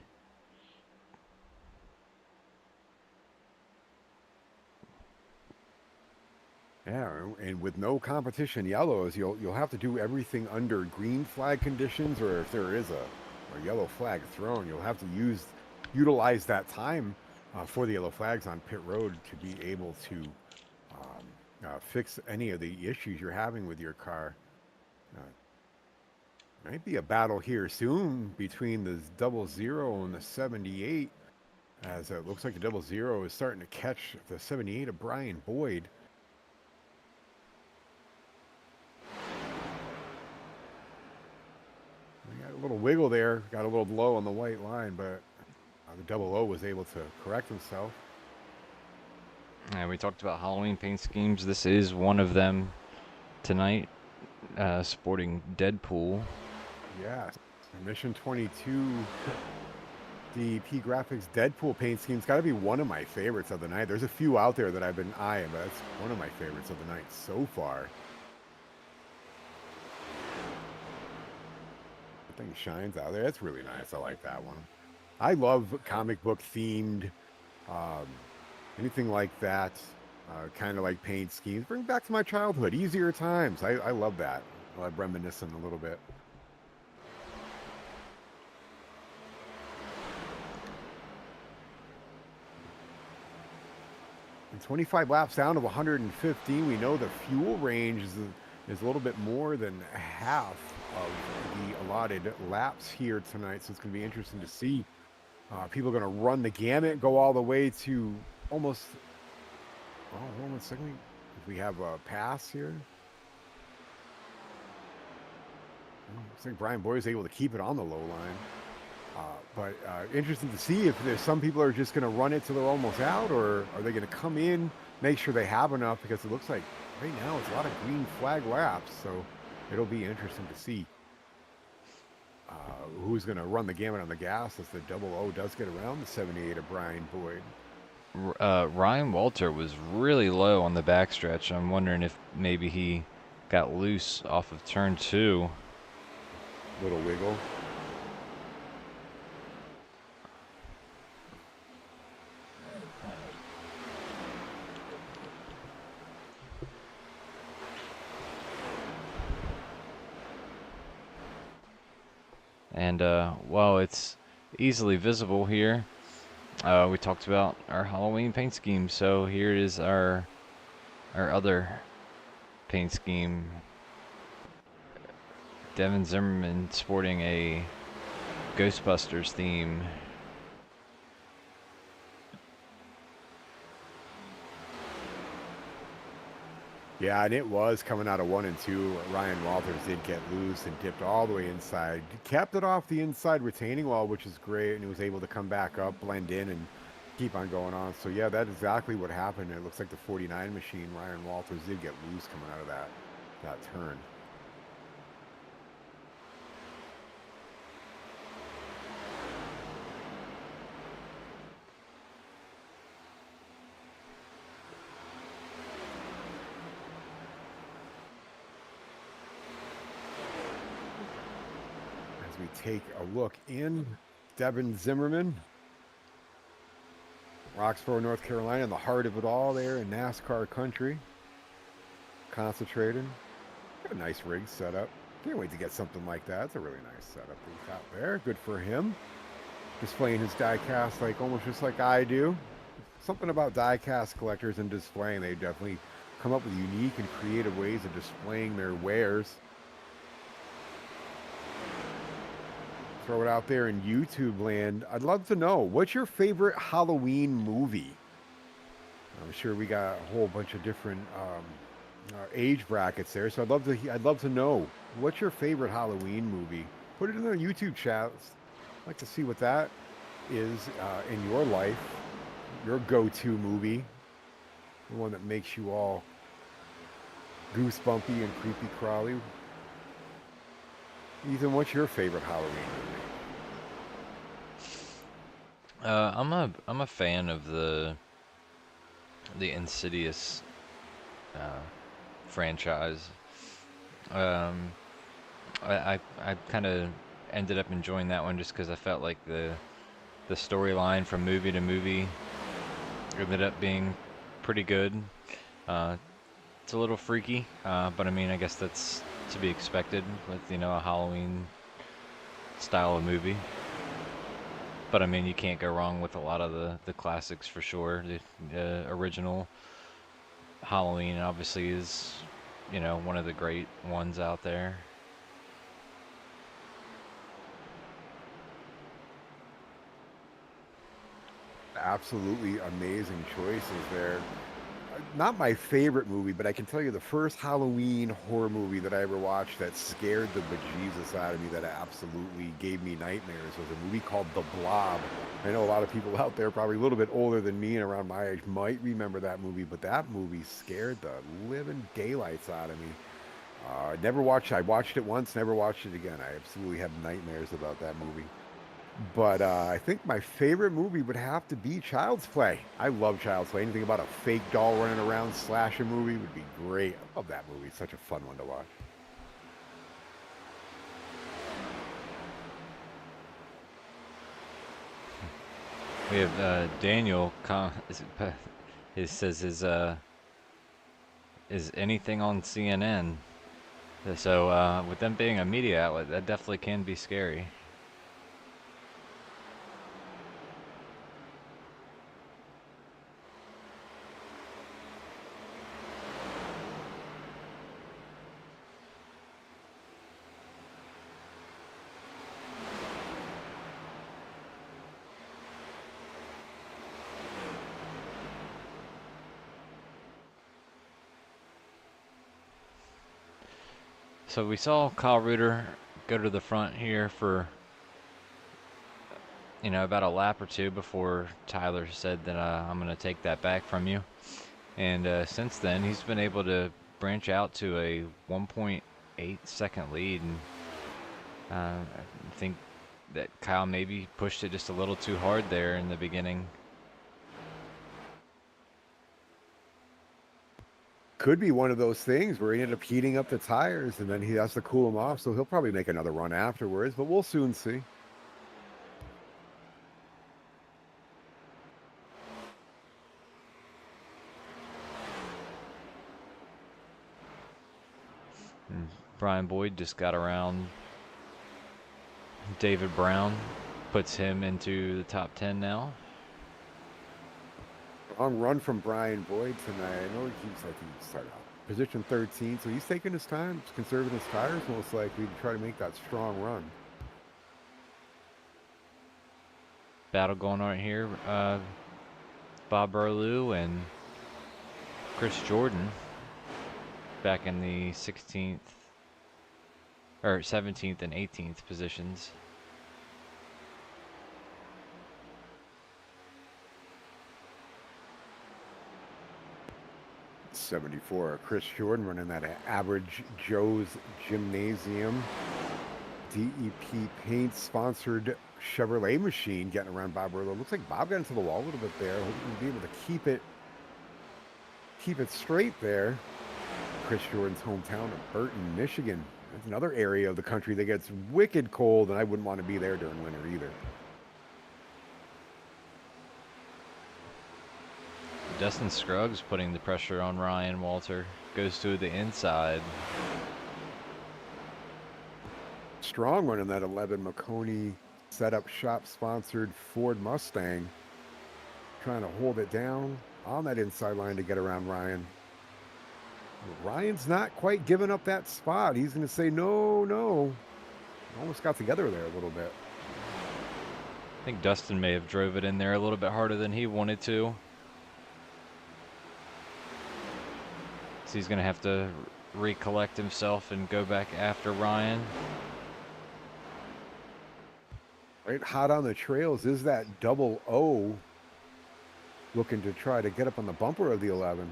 Yeah, and with no competition yellows, you'll have to do everything under green flag conditions, or if there is a yellow flag thrown, you'll have to utilize that time for the yellow flags on pit road to be able to fix any of the issues you're having with your car. Might be a battle here soon between the 00 and the 78, as it looks like the 00 is starting to catch the 78 of Brian Boyd. We got a little wiggle there, got a little blow on the white line, but the 00 was able to correct himself. And we talked about Halloween paint schemes. This is one of them tonight, sporting Deadpool. Yeah, Mission 22 DP Graphics Deadpool paint scheme's got to be one of my favorites of the night. There's a few out there that I've been eyeing, but it's one of my favorites of the night so far. The thing shines out there. That's really nice. I like that one. I love comic book themed, anything like that, kind of like paint schemes. Bring back to my childhood, easier times. I love that. I love reminiscing a little bit. And 25 laps down of 115, we know the fuel range is a little bit more than half of the allotted laps here tonight, so it's going to be interesting to see. People are going to run the gamut, go all the way to almost, hold on a second, if we have a pass here. Looks like Brian Boyd is able to keep it on the low line. But interesting to see if there's some people are just going to run it till they're almost out, or are they going to come in, make sure they have enough, because it looks like right now it's a lot of green flag laps, so it'll be interesting to see who's going to run the gamut on the gas as the 00 does get around the 78 of Brian Boyd. Ryan Walter was really low on the backstretch. I'm wondering if maybe he got loose off of turn 2. Little wiggle. And while it's easily visible here, we talked about our Halloween paint scheme. So here is our other paint scheme. Devin Zimmerman sporting a Ghostbusters theme. Yeah, and it was coming out of 1 and 2. Ryan Walters did get loose and dipped all the way inside. Kept it off the inside retaining wall, which is great, and he was able to come back up, blend in, and keep on going on. So yeah, that's exactly what happened. It looks like the 49 machine, Ryan Walters, did get loose coming out of that turn. As we take a look in, Devin Zimmerman, Roxborough, North Carolina, in the heart of it all there in NASCAR country, concentrating. Got a nice rig setup. Can't wait to get something like that. It's a really nice setup that he's got there. Good for him. Displaying his diecast like almost just like I do. Something about diecast collectors and displaying. They definitely come up with unique and creative ways of displaying their wares. Throw it out there in YouTube land. I'd love to know, what's your favorite Halloween movie? I'm sure we got a whole bunch of different age brackets there, so I'd love to know, what's your favorite Halloween movie? Put it in the YouTube chat. I'd like to see what that is in your life, your go-to movie, the one that makes you all goosebumpy and creepy crawly. Ethan, what's your favorite Halloween movie? I'm a fan of the Insidious franchise. Um, I kind of ended up enjoying that one just because I felt like the storyline from movie to movie ended up being pretty good. Uh, it's a little freaky, but I mean, I guess that's to be expected with, a Halloween style of movie. But I mean, you can't go wrong with a lot of the classics for sure. The original Halloween obviously is, one of the great ones out there. Absolutely amazing choices there. Not my favorite movie, but I can tell you the first Halloween horror movie that I ever watched that scared the bejesus out of me, that absolutely gave me nightmares, was a movie called The Blob. I know a lot of people out there, probably a little bit older than me and around my age, might remember that movie, but that movie scared the living daylights out of me. Never watched. I watched it once, never watched it again. I absolutely have nightmares about that movie. But I think my favorite movie would have to be Child's Play. I love Child's Play. Anything about a fake doll running around slasher movie would be great. I love that movie. It's such a fun one to watch. We have Daniel. Says is anything on CNN. So with them being a media outlet, that definitely can be scary. So we saw Kyle Reuter go to the front here for, about a lap or two before Tyler said that I'm going to take that back from you. And since then, he's been able to branch out to a 1.8-second lead. And I think that Kyle maybe pushed it just a little too hard there in the beginning. Could be one of those things where he ended up heating up the tires and then he has to cool them off. So he'll probably make another run afterwards, but we'll soon see. And Brian Boyd just got around David Brown, puts him into the top 10 now. Long run from Brian Boyd tonight. I know he started out position 13, so he's taking his time, conserving his tires most likely to try to make that strong run. Battle going on here. Bob Burlew and Chris Jordan. back in the 16th or 17th and 18th positions. 74. Chris Jordan running that Average Joe's Gymnasium DEP Paint sponsored Chevrolet machine getting around Bob Rillo. Looks like Bob got into the wall a little bit there. Hoping to be able to keep it straight there. Chris Jordan's hometown of Burton, Michigan. That's another area of the country that gets wicked cold, and I wouldn't want to be there during winter either. Dustin Scruggs putting the pressure on Ryan Walter. Goes to the inside. Strong running that 11 Marconi setup shop sponsored Ford Mustang. Trying to hold it down on that inside line to get around Ryan. Ryan's not quite giving up that spot. He's going to say no, no. Almost got together there a little bit. I think Dustin may have drove it in there a little bit harder than he wanted to. So he's going to have to recollect himself and go back after Ryan. Right, hot on the trails is that double O, looking to try to get up on the bumper of the 11.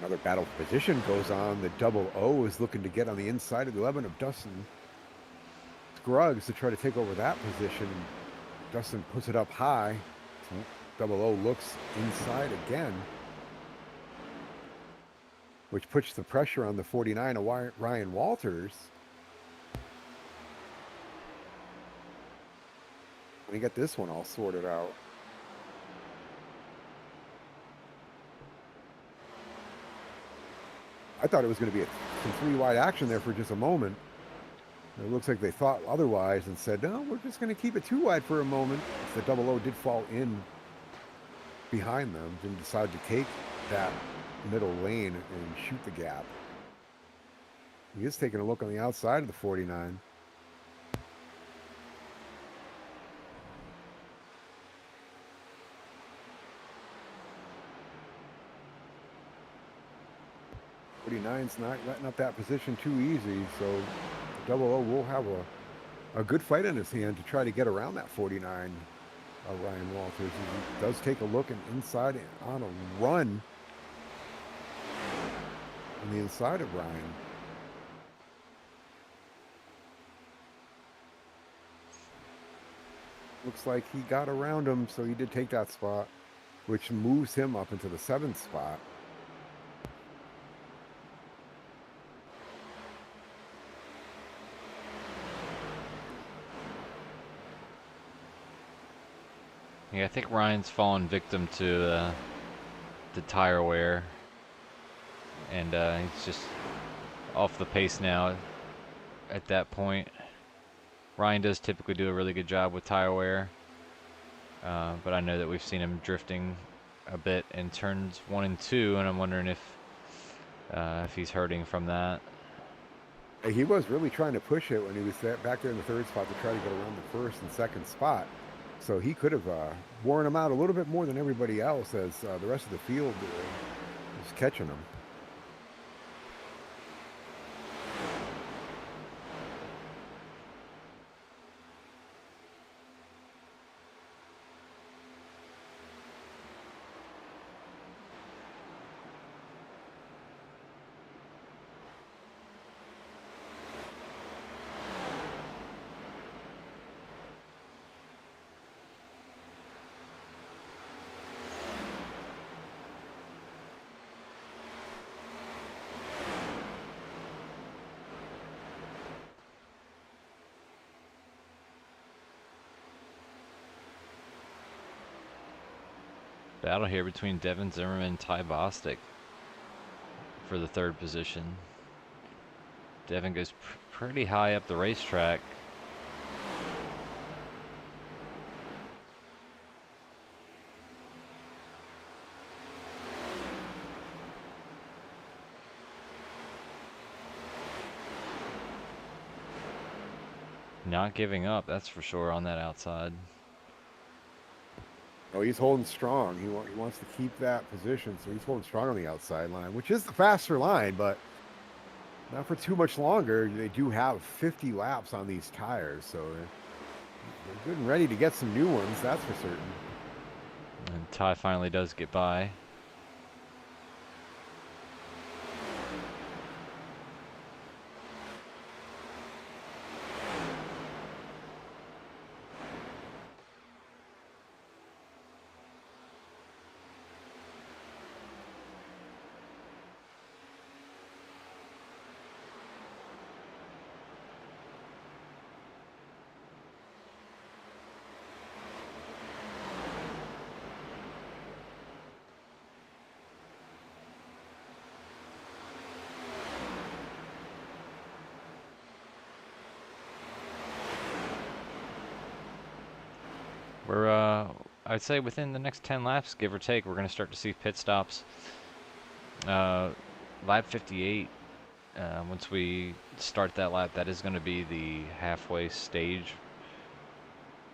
Another battle for position goes on. The double O is looking to get on the inside of the 11 of Dustin Scruggs to try to take over that position. Dustin puts it up high. So double O looks inside again, which puts the pressure on the 49 of Ryan Walters. Let me get this one all sorted out. I thought it was going to be some three-wide action there for just a moment. It looks like they thought otherwise and said, no, we're just going to keep it too wide for a moment. The double O did fall in behind them and decide to take that middle lane and shoot the gap. He is taking a look on the outside of the 49. Nine's not letting up that position too easy, so double O will have a good fight in his hand to try to get around that 49 of Ryan Walters. He does take a look and inside on a run on the inside of Ryan. Looks like he got around him, so he did take that spot, which moves him up into the 7th spot. Yeah, I think Ryan's fallen victim to the tire wear, and he's just off the pace now. At that point, Ryan does typically do a really good job with tire wear, but I know that we've seen him drifting a bit in turns 1 and 2, and I'm wondering if he's hurting from that. He was really trying to push it when he was back there in the 3rd spot to try to get around the 1st and 2nd spot. So he could have worn him out a little bit more than everybody else as the rest of the field was catching him. Battle here between Devin Zimmerman and Ty Bostic for the third position. Devin goes pretty high up the racetrack. Not giving up, that's for sure, on that outside. Oh, he's holding strong. He wants to keep that position, so he's holding strong on the outside line, which is the faster line, but not for too much longer. They do have 50 laps on these tires, so they're good and ready to get some new ones, that's for certain. And Ty finally does get by. We're, I'd say within the next 10 laps, give or take, we're going to start to see pit stops. Lap 58, once we start that lap, that is going to be the halfway stage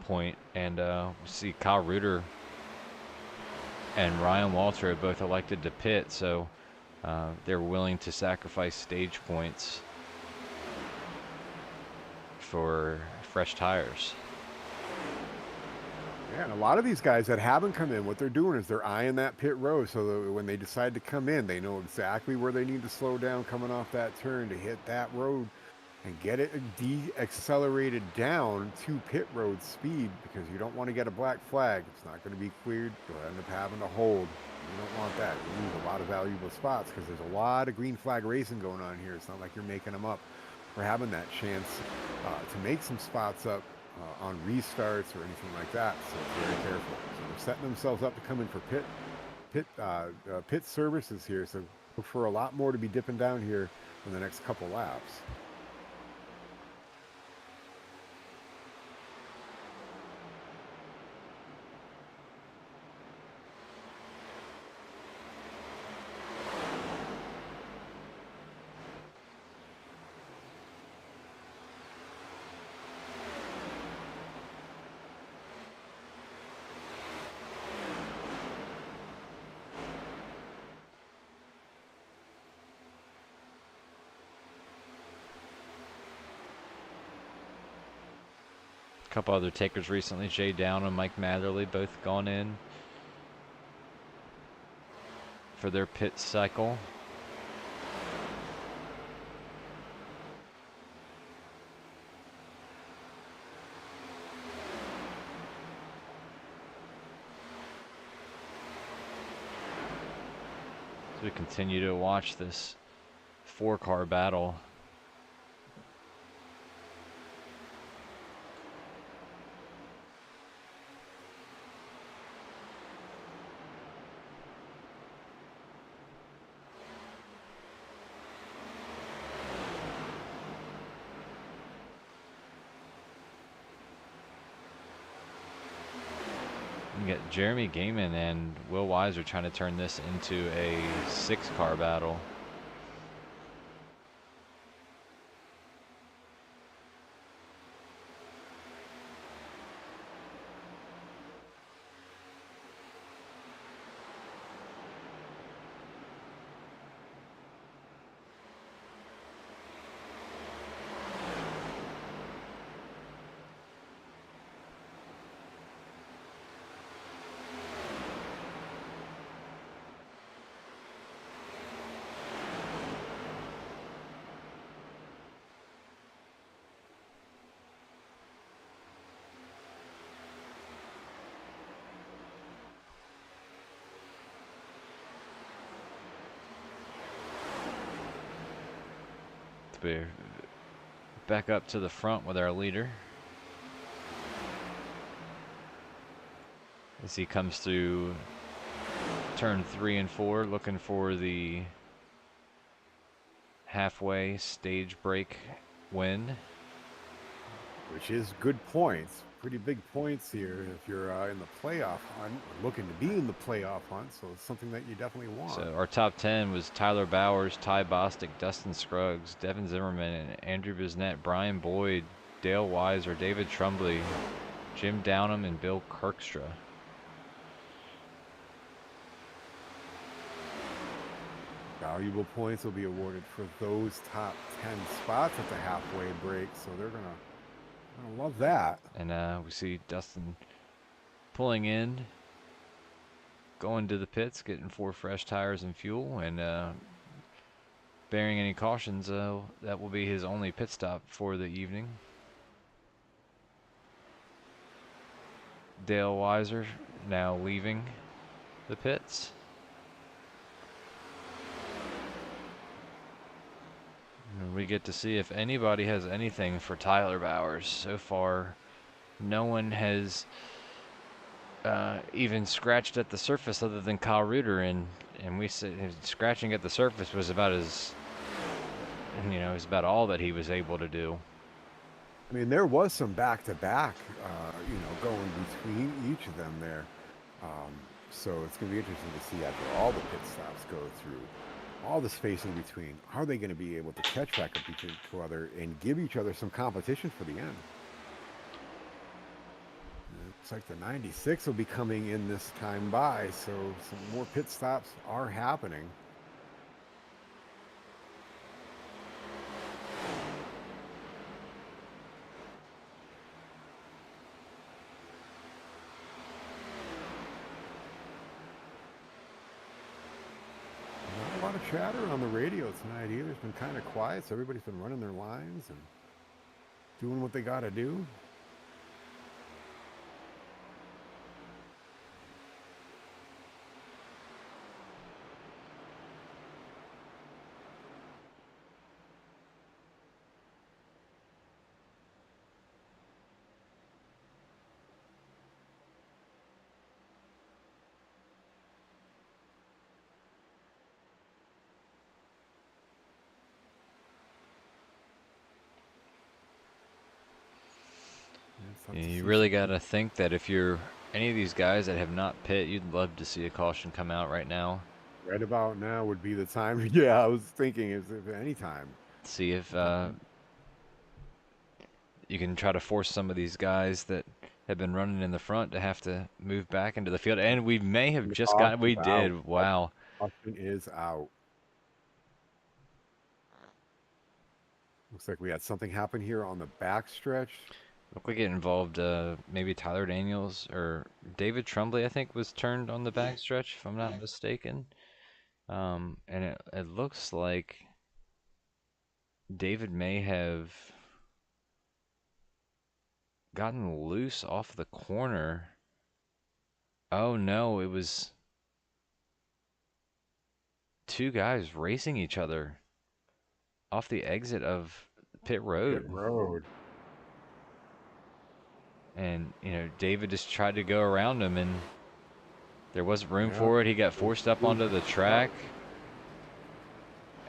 point. And we see Kyle Reuter and Ryan Walter have both elected to pit, so they're willing to sacrifice stage points for fresh tires. Yeah, and a lot of these guys that haven't come in, what they're doing is they're eyeing that pit road so that when they decide to come in, they know exactly where they need to slow down coming off that turn to hit that road and get it de-accelerated down to pit road speed, because you don't want to get a black flag. It's not going to be cleared. You'll end up having to hold. You don't want that. You lose a lot of valuable spots because there's a lot of green flag racing going on here. It's not like you're making them up or having that chance to make some spots up on restarts or anything like that. So it's very careful. So they're setting themselves up to come in for pit services here. So look for a lot more to be dipping down here in the next couple laps. A couple other takers recently, Jay Down and Mike Matherly, both gone in for their pit cycle. As we continue to watch this four-car battle. You get Jeremy Gaiman and Will Weiser trying to turn this into a six-car battle. We're back up to the front with our leader as he comes through turn 3 and 4, looking for the halfway stage break win. Which is good points. Pretty big points here if you're in the playoff hunt, or looking to be in the playoff hunt. So it's something that you definitely want. So our top 10 was Tyler Bowers, Ty Bostic, Dustin Scruggs, Devin Zimmerman, and Andrew Bisnett, Brian Boyd, Dale Weiser, David Trumbley, Jim Downham, and Bill Kirkstra. Valuable points will be awarded for those top 10 spots at the halfway break. So they're gonna love that. And we see Dustin pulling in, going to the pits, getting 4 fresh tires and fuel, and bearing any cautions, that will be his only pit stop for the evening. Dale Weiser now leaving the pits. And we get to see if anybody has anything for Tyler Bowers. So far, no one has even scratched at the surface other than Kyle Reuter, and we said scratching at the surface was about as, is about all that he was able to do. I mean, there was some back-to-back, going between each of them there. So it's going to be interesting to see after all the pit stops go through, all the space in between. Are they going to be able to catch back up each other and give each other some competition for the end? Looks like the 96 will be coming in this time by, so some more pit stops are happening. Not a lot of chatter on the radio tonight either. It's been kind of quiet, so everybody's been running their lines and doing what they got to do. You really got to think that if you're any of these guys that have not pit, you'd love to see a caution come out right now. Right about now would be the time. Yeah, I was thinking if any time. See if you can try to force some of these guys that have been running in the front to have to move back into the field. And we may have just gotten, we did. Wow. Caution is out. Looks like we had something happen here on the back stretch. Looked like it involved maybe Tyler Daniels or David Trumbley, I think, was turned on the back stretch, if I'm not mistaken. And it looks like David may have gotten loose off the corner. Oh no, it was two guys racing each other off the exit of pit road. Pit road. And, David just tried to go around him, and there wasn't room for it. He got forced up onto the track,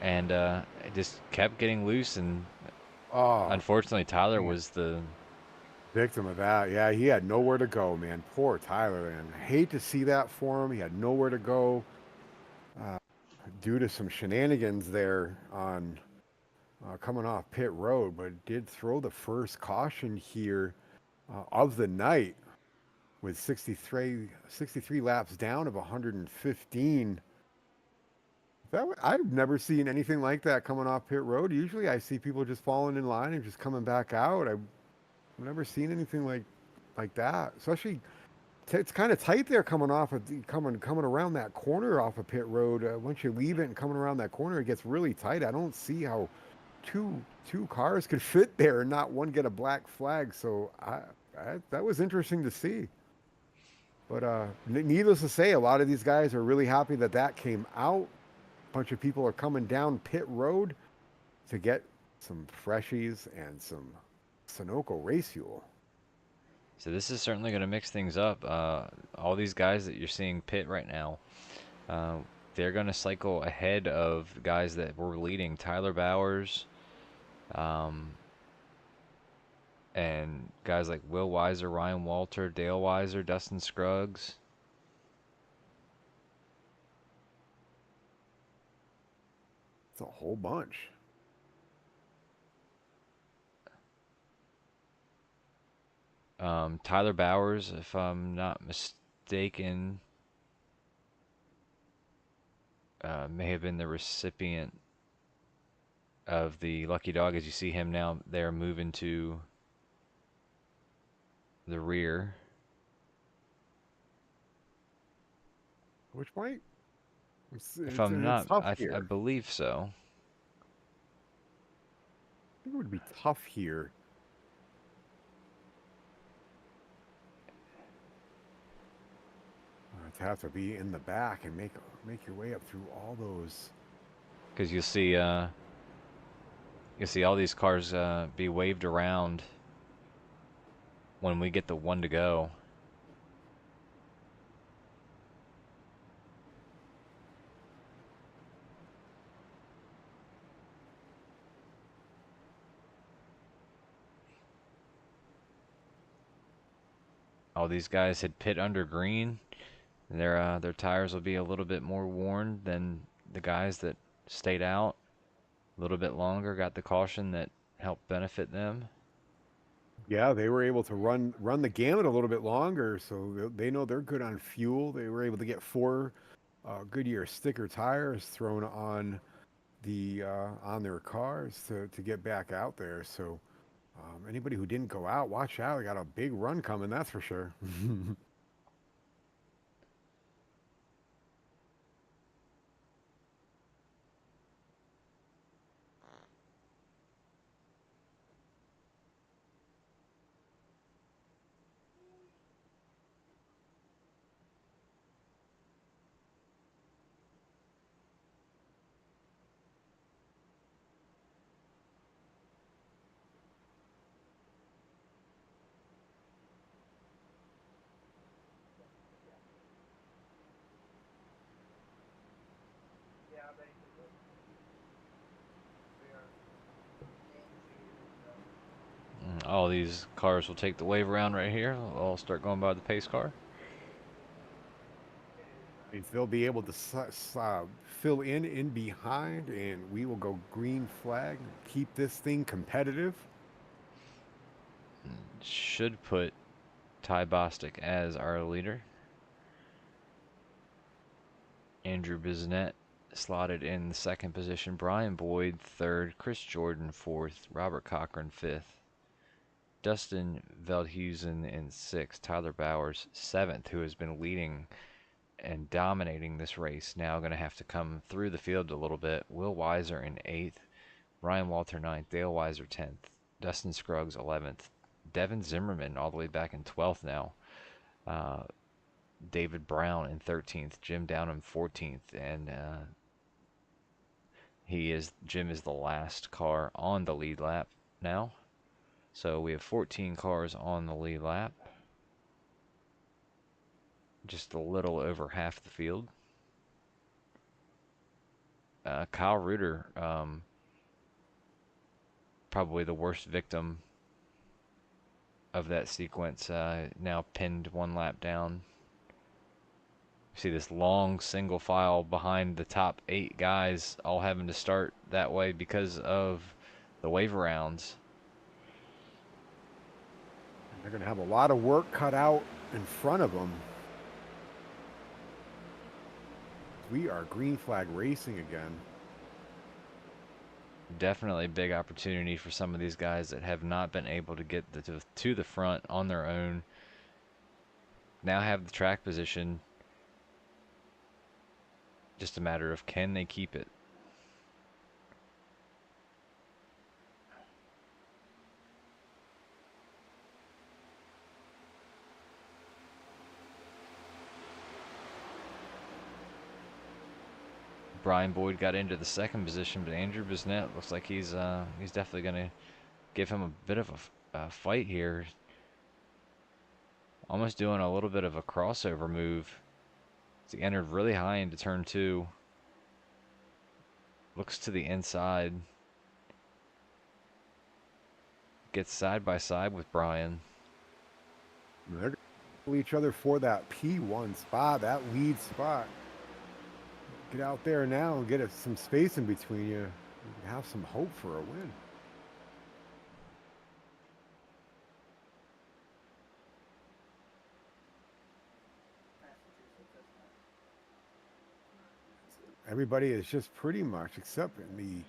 and it just kept getting loose. And unfortunately, Tyler was the victim of that. Yeah, he had nowhere to go, man. Poor Tyler, man. I hate to see that for him. He had nowhere to go due to some shenanigans there on coming off pit road, but did throw the first caution here of the night with 63 laps down of 115. I've never seen anything like that coming off pit road. Usually I see people just falling in line and just coming back out. I've never seen anything like that. Especially, it's kind of tight there coming off of coming around that corner off of pit road. Once you leave it and coming around that corner, it gets really tight. I don't see how two cars could fit there and not one get a black flag. So that was interesting to see. But needless to say, a lot of these guys are really happy that came out. A bunch of people are coming down pit road to get some freshies and some Sunoco race fuel. So this is certainly going to mix things up. All these guys that you're seeing pit right now, Uh, they're going to cycle ahead of guys that were leading. Tyler Bowers, um, and guys like Will Weiser, Ryan Walter, Dale Weiser, Dustin Scruggs. It's a whole bunch. Tyler Bowers, if I'm not mistaken, may have been the recipient of the lucky dog. As you see him now, they're moving to the rear. Which might If it's, I'm it's not, tough I here. believe so. I think it would be tough here. To have to be in the back and make your way up through all those. Because you'll see all these cars be waved around when we get the one to go. All these guys had pit under green. Their tires will be a little bit more worn than the guys that stayed out a little bit longer, got the caution that helped benefit them. Yeah, they were able to run the gamut a little bit longer, so they know they're good on fuel. They were able to get four Goodyear sticker tires thrown on their cars to get back out there. So anybody who didn't go out, watch out! They got a big run coming, that's for sure. All these cars will take the wave around right here. I'll start going by the pace car. Means they'll be able to fill in behind, and we will go green flag, keep this thing competitive. Should put Ty Bostic as our leader. Andrew Bisnet slotted in the second position. Brian Boyd third. Chris Jordan fourth. Robert Cochran fifth. Dustin Veldhusen in sixth. Tyler Bowers seventh, who has been leading and dominating this race. Now going to have to come through the field a little bit. Will Weiser in eighth. Ryan Walter ninth. Dale Weiser 10th. Dustin Scruggs 11th. Devin Zimmerman all the way back in 12th now. Uh, David Brown in 13th, Jim Downham 14th, and Jim is the last car on the lead lap now. So we have 14 cars on the lead lap, just a little over half the field. Kyle Reuter, probably the worst victim of that sequence, now pinned one lap down. See this long single file behind the top 8 guys, all having to start that way because of the wave rounds. And they're going to have a lot of work cut out in front of them. We are green flag racing again. Definitely a big opportunity for some of these guys that have not been able to get to the front on their own. Now have the track position. Just a matter of can they keep it. Brian Boyd got into the second position, but Andrew Bisnet looks like he's definitely going to give him a bit of a fight here. Almost doing a little bit of a crossover move He entered really high into turn 2. Looks to the inside. Gets side by side with Brian. They're going each other for that P1 spot, that lead spot. Get out there now and get some space in between you. Have some hope for a win. Everybody is just pretty much, except in the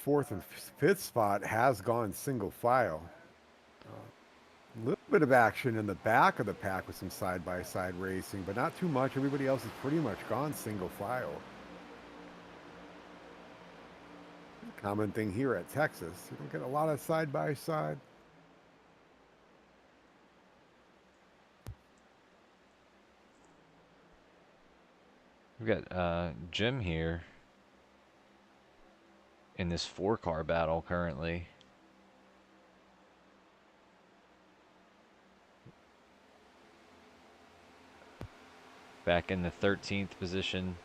4th and 5th spot, has gone single file. A little bit of action in the back of the pack with some side-by-side racing, but not too much. Everybody else has pretty much gone single file. Common thing here at Texas. You don't get a lot of side-by-side. We've got Jim here in this 4-car battle currently. Back in the 13th position.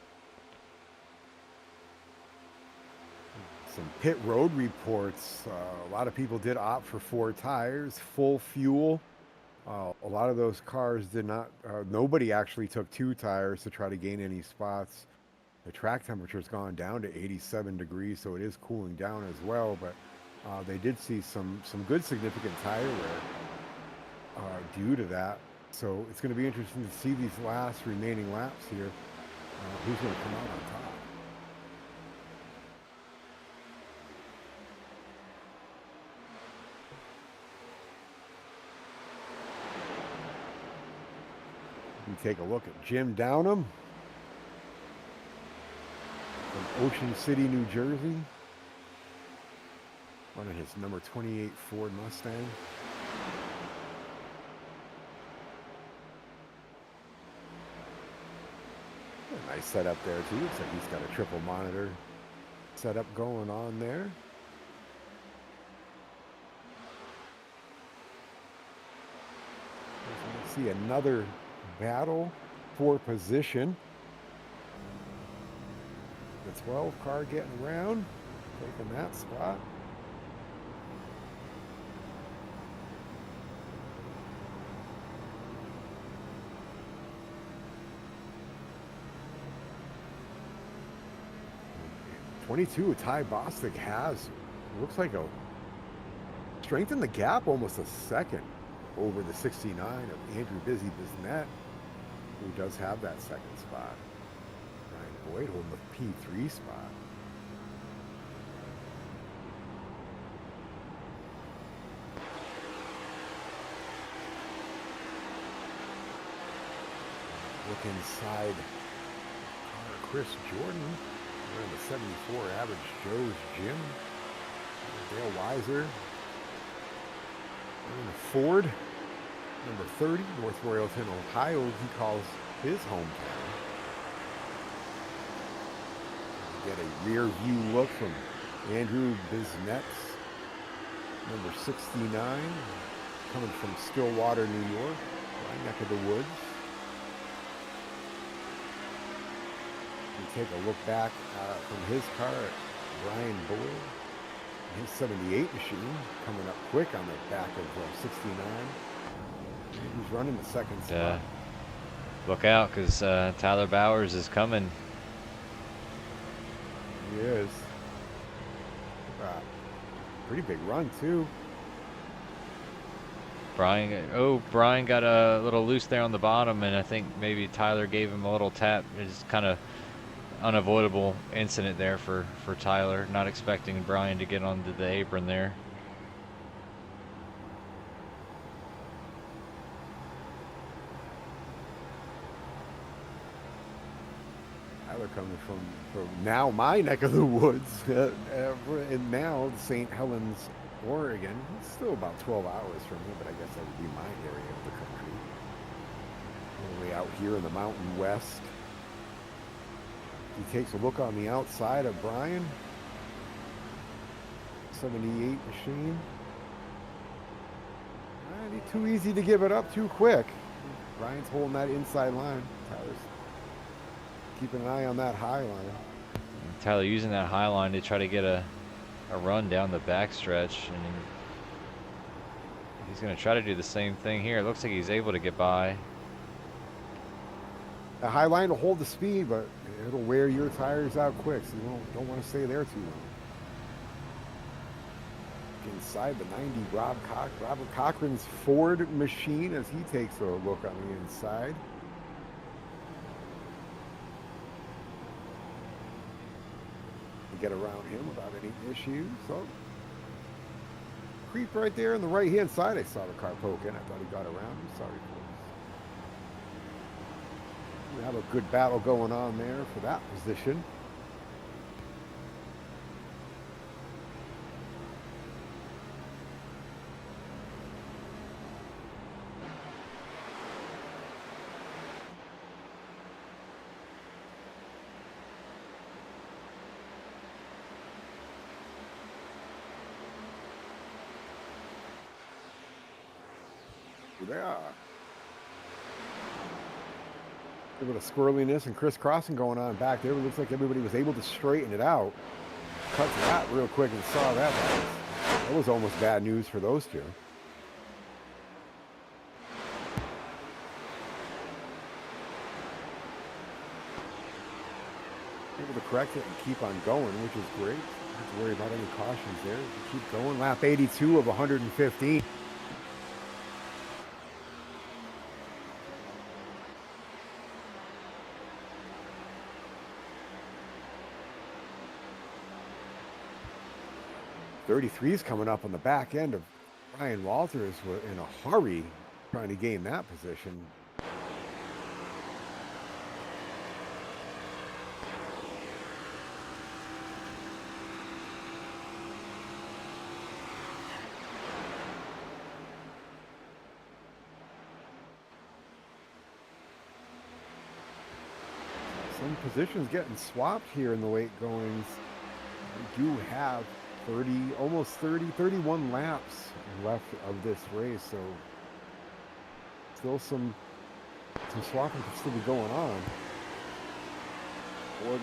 Some pit road reports. A lot of people did opt for 4 tires, full fuel. A lot of those cars did not, nobody actually took 2 tires to try to gain any spots. The track temperature has gone down to 87 degrees, so it is cooling down as well, but they did see some good significant tire wear due to that. So it's going to be interesting to see these last remaining laps here. Who's going to come out on top? We take a look at Jim Downham from Ocean City, New Jersey, running his number 28 Ford Mustang. A nice setup there too. Looks like he's got a triple monitor setup going on there. See another battle for position. The 12 car getting around, taking that spot. '22, Ty Bostic has, looks like strengthened the gap almost a second over the 69 of Andrew Busy Bisnet, who does have that second spot. Ryan Boyd holding the P3 spot. Look inside Chris Jordan. We're in the 74 Average Joe's Gym. Dale Weiser. We're in a Ford, number 30, North Royalton, Ohio, he calls his hometown. We get a rear view look from Andrew Bisnet's number 69, coming from Stillwater, New York, right neck of the woods. We take a look back from his car at Brian Boyd. His 78 machine coming up quick on the back of 69. He's running the second spot. Look out, because Tyler Bowers is coming. He is. Pretty big run, too. Brian got a little loose there on the bottom, and I think maybe Tyler gave him a little tap. It's kind of unavoidable incident there for Tyler, not expecting Brian to get onto the apron there. Tyler coming from now my neck of the woods, and now St. Helens, Oregon. It's still about 12 hours from me, but I guess that would be my area of the country. Only out here in the Mountain West. He takes a look on the outside of Brian. 78 machine. It'd be too easy to give it up too quick. Brian's holding that inside line. Tyler's Keep an eye on that high line. Tyler using that high line to try to get a run down the backstretch, and he's going to try to do the same thing here. It looks like he's able to get by. The high line will hold the speed, but it'll wear your tires out quick, so you don't want to stay there too long. Inside the 90, Robert Cochran's Ford machine as he takes a look on the inside. Get around him without any issues. So creep right there on the right hand side. I saw the car poking. I thought he got around. I'm sorry, folks. We have a good battle going on there for that position. They are. A bit of squirreliness and crisscrossing going on back there. It looks like everybody was able to straighten it out. Cut to that real quick and saw that. That was almost bad news for those two. Able to correct it and keep on going, which is great. Don't have to worry about any cautions there. Keep going. Lap 82 of 115. .33's coming up on the back end of Ryan Walters in a hurry trying to gain that position. Some positions getting swapped here in the late goings. We do have 31 laps left of this race, so still some swapping can still be going on. Ford,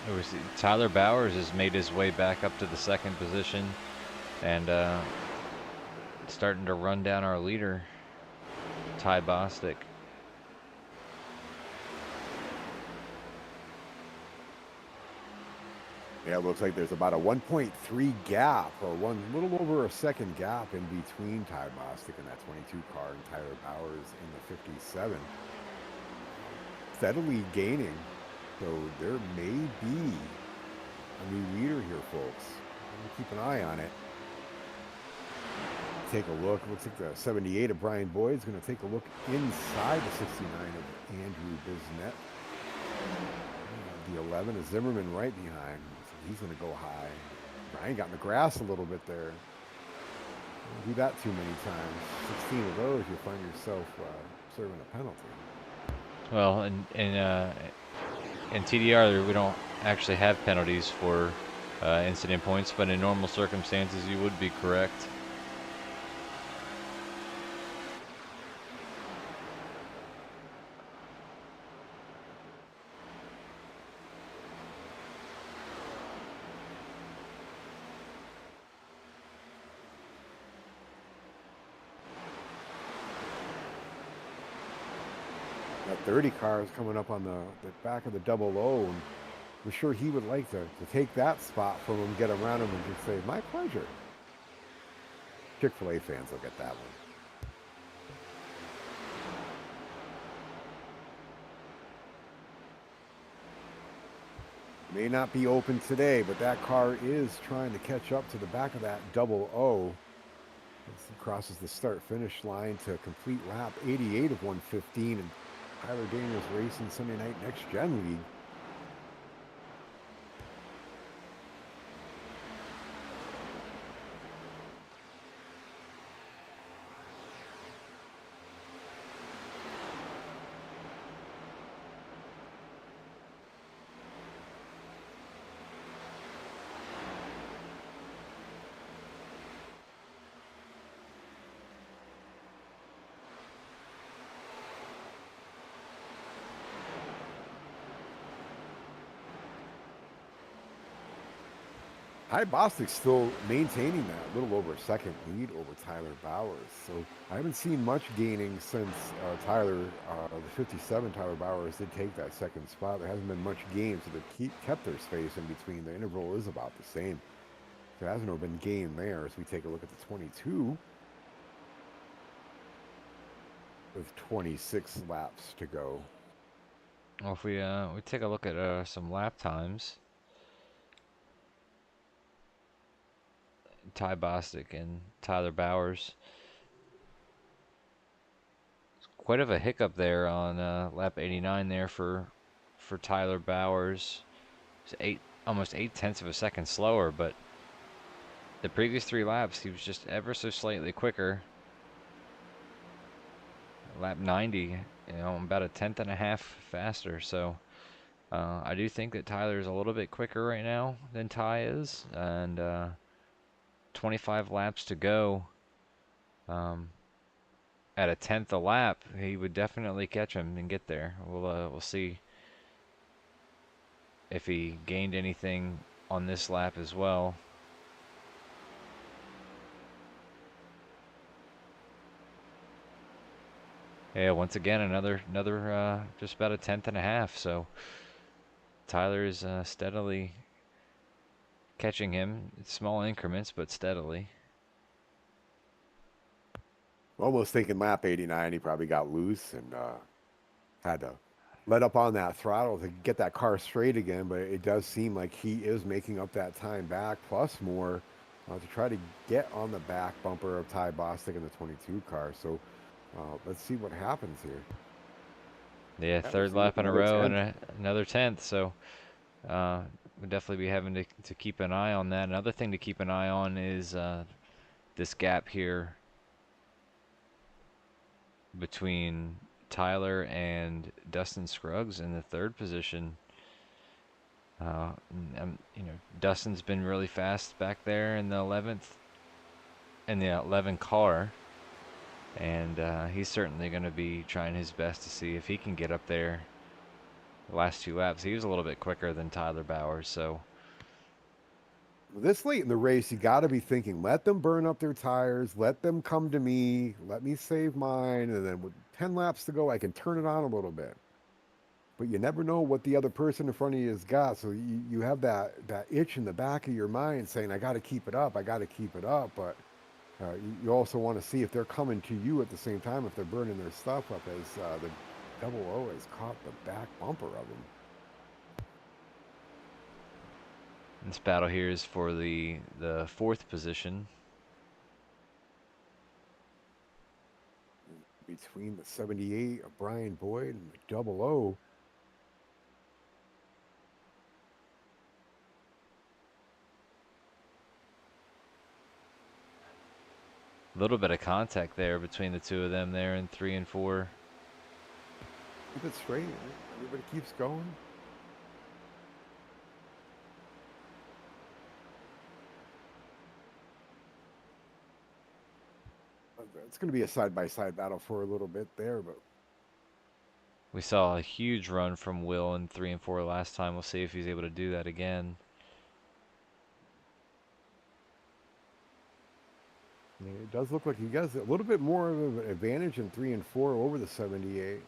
It was Tyler Bowers has made his way back up to the second position, and starting to run down our leader, Ty Bostic. Yeah, it looks like there's about a 1.3 gap, or little over a second gap in between Ty Bostic and that 22 car and Tyler Bowers in the 57. Steadily gaining, so there may be a new leader here, folks. Keep an eye on it. Take a look. Looks like the 78 of Brian Boyd's going to take a look inside the 69 of Andrew Bisnet. The 11 is Zimmerman right behind. He's going to go high. Brian got in the grass a little bit there. Don't do that too many times. 16 of those, you'll find yourself serving a penalty. Well, in TDR, we don't actually have penalties for incident points, but in normal circumstances, you would be correct. That 30 car is coming up on the back of the 00, and I'm sure he would like to take that spot from him, get around him, and just say, my pleasure. Chick-fil-A fans will get that one. May not be open today, but that car is trying to catch up to the back of that 00. As he crosses the start-finish line to complete lap 88 of 115, and Tyler Daniels racing Sunday Night Next Gen League. Ty Bostic's still maintaining that little over second lead over Tyler Bowers. So I haven't seen much gaining since the 57 Tyler Bowers did take that second spot. There hasn't been much gain, so they've kept their space in between. The interval is about the same. There hasn't been gain there as we take a look at the 22 with 26 laps to go. Well, if we take a look at some lap times, Ty Bostic and Tyler Bowers. Quite of a hiccup there on lap 89 there for Tyler Bowers. It's almost 8/10 of a second slower, but the previous 3 laps he was just ever so slightly quicker. Lap 90, about a tenth and a half faster. So I do think that Tyler is a little bit quicker right now than Ty is, and 25 laps to go. At a tenth a lap, he would definitely catch him and get there. We'll see if he gained anything on this lap as well. Yeah, once again another just about a tenth and a half. So Tyler is steadily catching him. It's small increments, but steadily. Almost thinking lap 89, he probably got loose and had to let up on that throttle to get that car straight again. But it does seem like he is making up that time back, plus more, to try to get on the back bumper of Ty Bostic in the 22 car. So let's see what happens here. Yeah, Yeah, third see lap in a another row 10th. and another tenth. So we'll definitely be having to keep an eye on that. Another thing to keep an eye on is this gap here between Tyler and Dustin Scruggs in the third position. Dustin's been really fast back there in the 11th, in the 11 car, and he's certainly going to be trying his best to see if he can get up there. The last 2 laps, he was a little bit quicker than Tyler Bowers, so This late in the race, you got to be thinking, let them burn up their tires, let them come to me, let me save mine, and then with 10 laps to go, I can turn it on a little bit. But you never know what the other person in front of you has got, so you have that itch in the back of your mind saying, I got to keep it up, I got to keep it up. But you also want to see if they're coming to you at the same time, if they're burning their stuff up, as the double O has caught the back bumper of them. this battle here is for the fourth position. Between the 78 of Brian Boyd and the double O. A little bit of contact there between the two of them there in 3 and 4. Keep it straight. Everybody keeps going. It's going to be a side-by-side battle for a little bit there, but We saw a huge run from Will in 3 and 4 last time. We'll see if he's able to do that again. it does look like he has a little bit more of an advantage in 3 and 4 over the 78.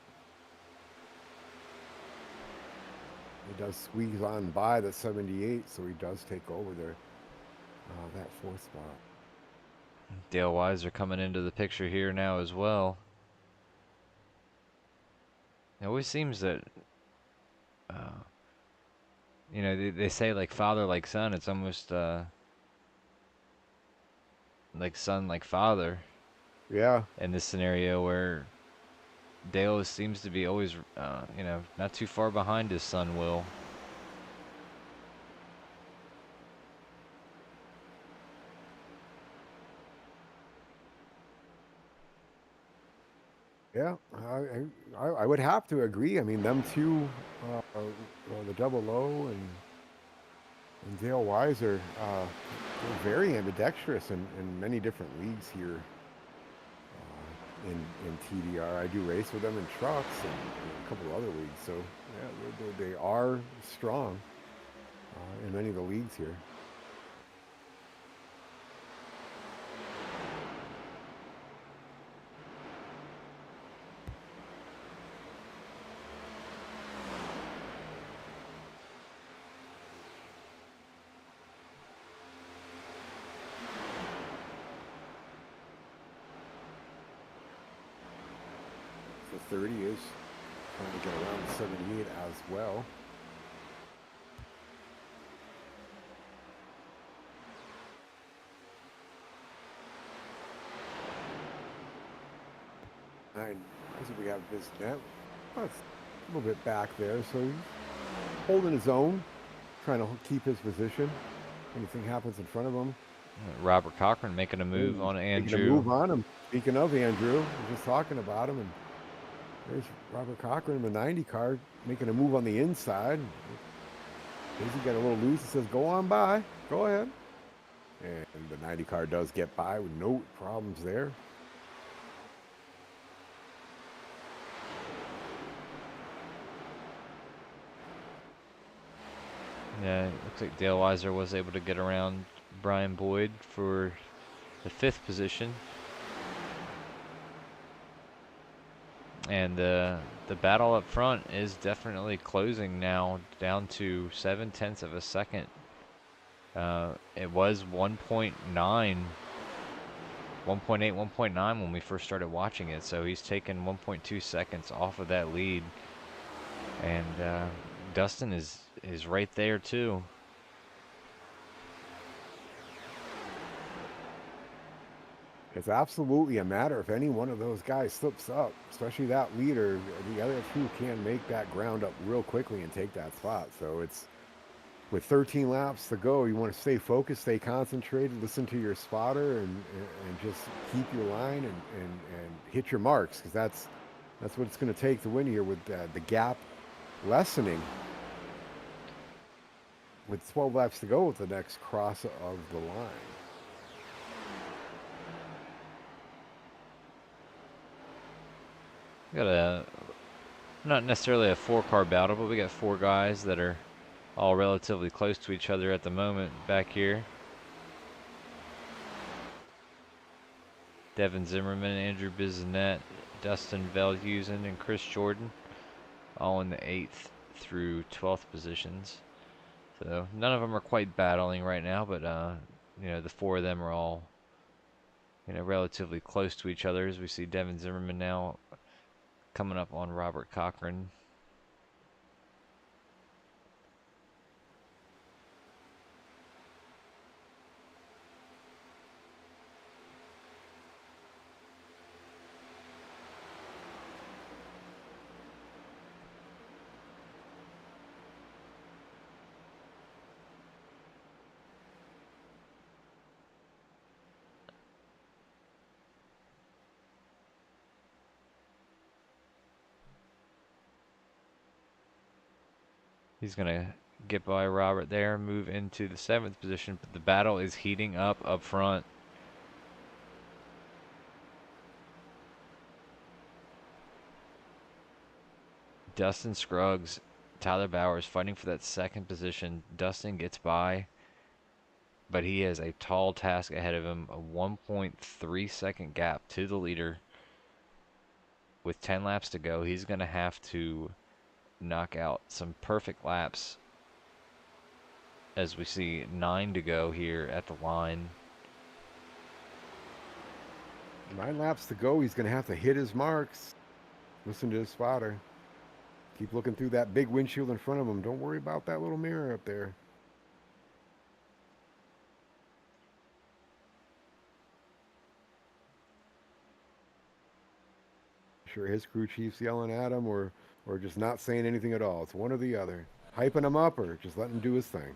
He does squeeze on by the 78, so he does take over there, that fourth spot. Dale Weiser coming into the picture here now as well. It always seems that, they say like father like son. It's almost like son like father Yeah. in this scenario where Dale seems to be always, not too far behind his son Will. Yeah, I would have to agree. I mean, them two, the double O and Dale Weiser, they're very ambidextrous in many different leagues here in TDR. I do race with them in trucks and a couple of other leagues. So yeah, they are strong in many of the leagues here. 30 is trying to get around 78 as well. I see we have Biznet. Well, it's a little bit back there, so he's holding his own, trying to keep his position. Anything happens in front of him. Robert Cochran making a move Ooh, on making a Andrew. move on him. Speaking of Andrew, we're just talking about him, and there's Robert Cochran in the 90 car making a move on the inside. Daisy got a little loose. He says, "Go on by. Go ahead." And the 90 car does get by with no problems there. Yeah, it looks like Dale Weiser was able to get around Brian Boyd for the 5th position. And the battle up front is definitely closing now, down to 7/10 of a second. It was 1.9, 1.8, 1.9 when we first started watching it, so he's taken 1.2 seconds off of that lead. And Dustin is right there too. It's absolutely a matter if any one of those guys slips up, especially that leader, the other two can make that ground up real quickly and take that spot. So it's with 13 laps to go, you want to stay focused, stay concentrated, listen to your spotter, and just keep your line and hit your marks, because that's what it's going to take to win here with the gap lessening. With 12 laps to go with the next cross of the line. We got not necessarily a 4-car battle, but we got 4 guys that are all relatively close to each other at the moment back here. Devin Zimmerman, Andrew Bizinet, Dustin Velhusen, and Chris Jordan, all in the 8th through 12th positions. So none of them are quite battling right now, but the 4 of them are all relatively close to each other. As we see Devin Zimmerman now coming up on Robert Cochran. He's going to get by Robert there, move into the 7th position, but the battle is heating up front. Dustin Scruggs, Tyler Bowers fighting for that 2nd position. Dustin gets by, but he has a tall task ahead of him, a 1.3 second gap to the leader. With 10 laps to go, he's going to have to knock out some perfect laps, as we see 9 to go here at the line. 9 laps to go. He's going to have to hit his marks. Listen to his spotter. Keep looking through that big windshield in front of him. Don't worry about that little mirror up there. Sure, his crew chief's yelling at him or just not saying anything at all. It's one or the other. Hyping him up or just letting him do his thing.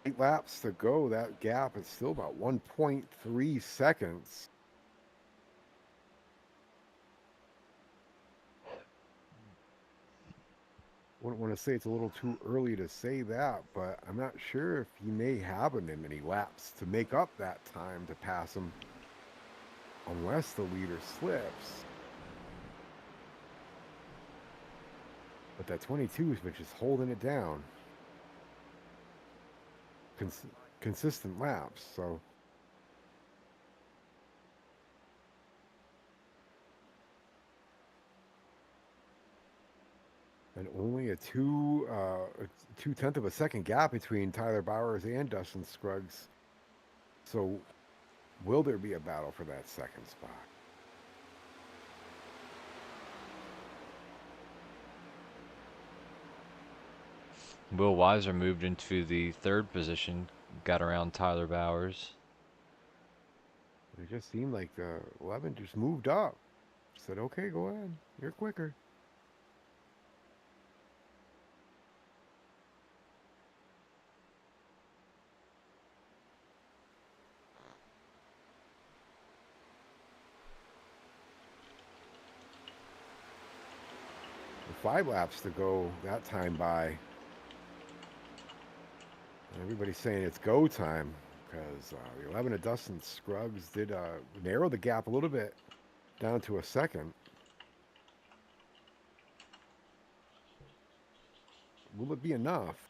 Eight laps to go. That gap is still about 1.3 seconds. Wouldn't want to say it's a little too early to say that, but I'm not sure if he may have him in many laps to make up that time to pass him, unless the leader slips. But that 22 is just holding it down. Consistent laps, so And only a two-tenth of a second gap between Tyler Bowers and Dustin Scruggs. So will there be a battle for that second spot? Will Weiser moved into the third position, got around Tyler Bowers. It just seemed like the 11 just moved up. Said, okay, go ahead. You're quicker. With 5 laps to go that time by. Everybody's saying it's go time because the 11 of Dustin Scruggs did narrow the gap a little bit down to a second. Will it be enough?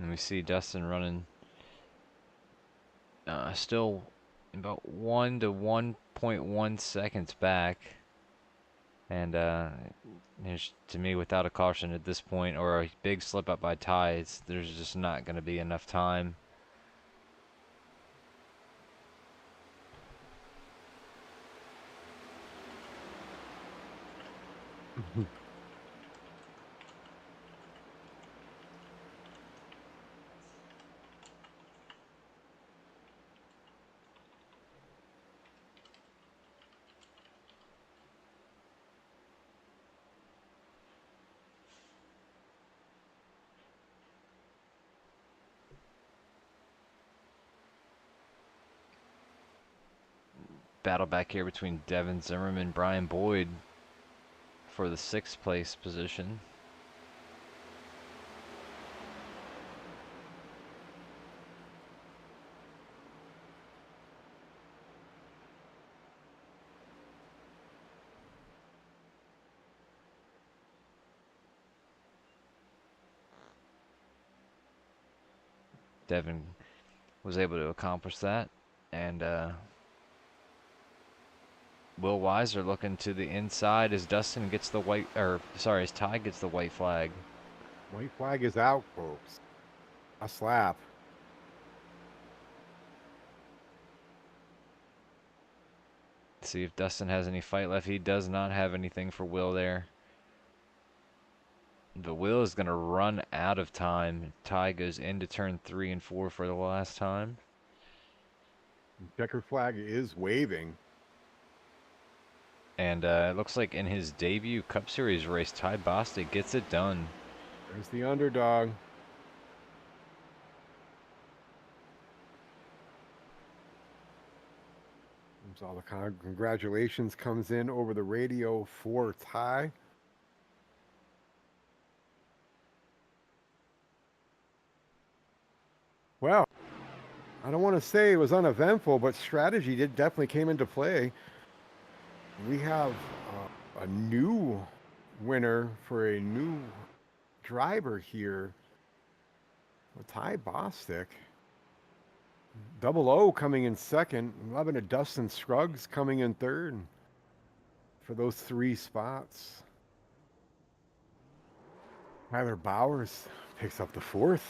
And we see Dustin running still about 1 to 1.1 seconds back. And there's, to me, without a caution at this point or a big slip up by Ty, there's just not going to be enough time. Battle back here between Devin Zimmerman and Brian Boyd for the 6th place position. Devin was able to accomplish that, and Will Weiser looking to the inside as Dustin gets the white, or sorry, as Ty gets the white flag. White flag is out, folks. A slap. See if Dustin has any fight left. He does not have anything for Will there. But Will is going to run out of time. Ty goes into turn 3 and 4 for the last time. Checker flag is waving. And it looks like in his debut Cup Series race, Ty Bostic gets it done. There's the underdog. All the congratulations comes in over the radio for Ty. Well, I don't want to say it was uneventful, but strategy definitely came into play. We have a new winner for a new driver here. Ty Bostic. Double O coming in second. 11 to Dustin Scruggs coming in third for those 3 spots. Tyler Bowers picks up the 4th.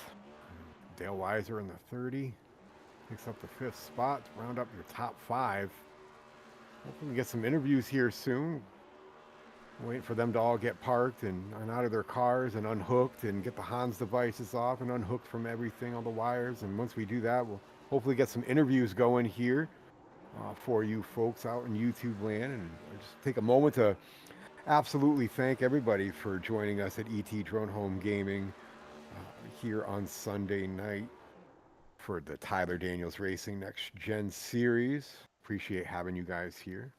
Dale Weiser in the 30 picks up the 5th spot to round up your top 5. Hopefully we get some interviews here soon. Waiting for them to all get parked and out of their cars and unhooked and get the Hans devices off and unhooked from everything, all the wires. And once we do that, we'll hopefully get some interviews going here for you folks out in YouTube land. And just take a moment to absolutely thank everybody for joining us at ET Drone Home Gaming here on Sunday night for the Tyler Daniels Racing Next Gen Series. Appreciate having you guys here.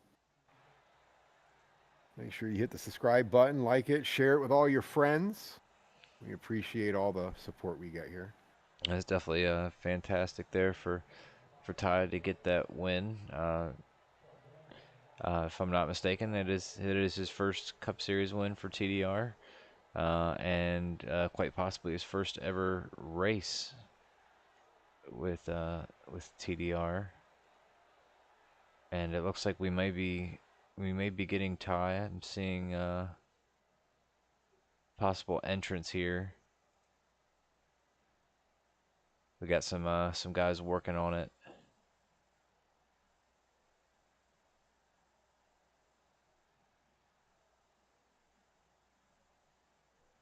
Make sure you hit the subscribe button, like it, share it with all your friends. We appreciate all the support we get here. That's definitely fantastic there for Ty to get that win. if I'm not mistaken. It is his first Cup Series win for TDR, and quite possibly his first ever race with TDR. And it looks like we may be getting Ty. I'm seeing possible entrance here. We got some guys working on it.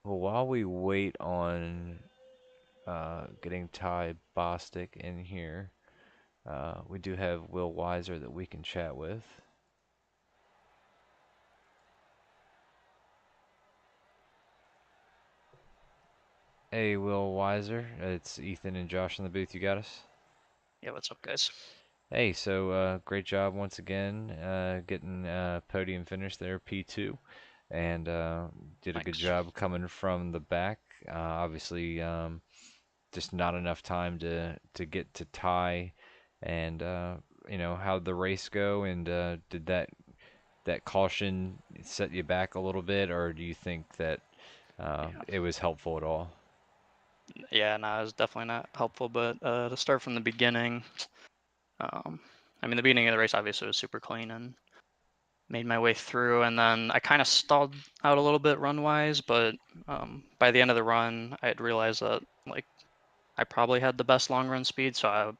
Well, while we wait on getting Ty Bostic in here, we do have Will Weiser that we can chat with. Hey, Will Weiser, it's Ethan and Josh in the booth. You got us? Yeah, what's up, guys? Hey, so great job once again getting podium finish there, P2, and did a good Thanks. job coming from the back. Obviously, just not enough time to get to tie, and how'd the race go, and did that caution set you back a little bit, or do you think that Yeah, it was helpful at all? yeah, no, it was definitely not helpful. But to start from the beginning, I mean, the beginning of the race obviously was super clean and made my way through, and then I kind of stalled out a little bit run-wise. But by the end of the run, I had realized that like I probably had the best long run speed. So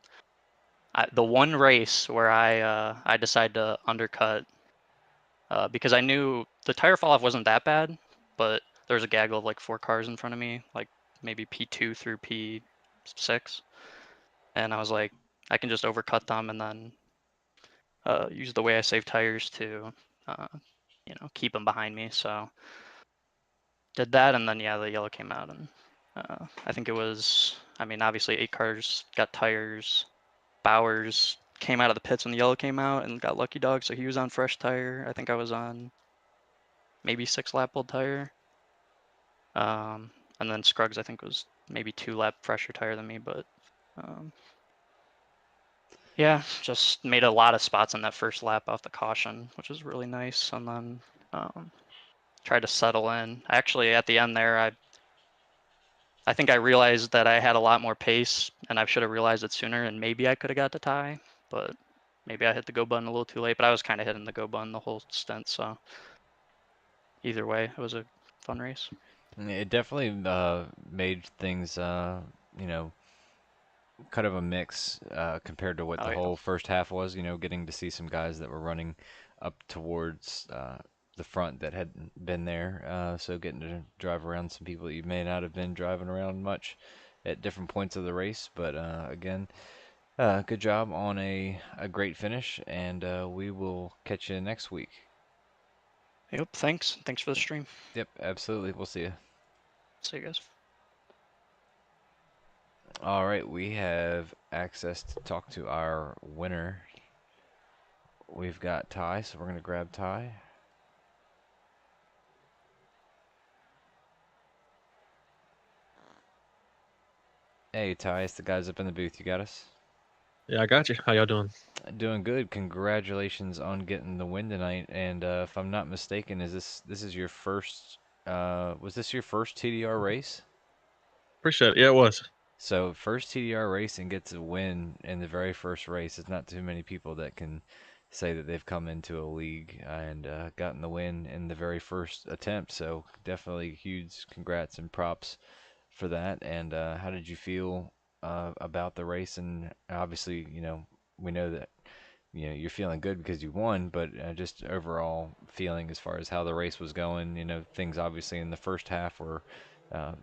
the one race where I decided to undercut because I knew the tire fall off wasn't that bad, but there was a gaggle of like 4 cars in front of me, like maybe P2 through P6, and I was like, I can just overcut them and then use the way I save tires to, uh, keep them behind me. So did that, and then yeah, the yellow came out, and I think it was, I mean, obviously 8 cars got tires. Bowers came out of the pits when the yellow came out and got lucky dog, so he was on fresh tire. I think I was on maybe 6 lap old tire. And then Scruggs, I think, was maybe 2 lap fresher tire than me, but um, yeah, just made a lot of spots on that first lap off the caution, which was really nice. And then um, tried to settle in. Actually, at the end there, I think I realized that I had a lot more pace, and I should have realized it sooner, and maybe I could have got to tie, but maybe I hit the go button a little too late. But I was kind of hitting the go button the whole stint, so either way, it was a fun race. It definitely made things, you know, kind of a mix compared to what Oh the yeah, whole first half was. Getting to see some guys that were running up towards the front that hadn't been there. So getting to drive around some people that you may not have been driving around much at different points of the race. But again, good job on a great finish, and we will catch you next week. yep. Thanks for the stream. Yep, absolutely. We'll see you. See you guys. All right, we have access to talk to our winner. We've got Ty, so we're going to grab Ty. Hey, Ty, it's the guys up in the booth. You got us? Yeah, I got you. How y'all doing? Doing good. Congratulations on getting the win tonight. And if I'm not mistaken, this is your first? Was this your first TDR race? Appreciate it. Yeah, it was. So first TDR race and gets a win in the very first race. It's not too many people that can say that they've come into a league and gotten the win in the very first attempt. So definitely huge congrats and props for that. And how did you feel about the race? And obviously, we know that you're feeling good because you won, but just overall feeling as far as how the race was going. Things obviously in the first half were uh,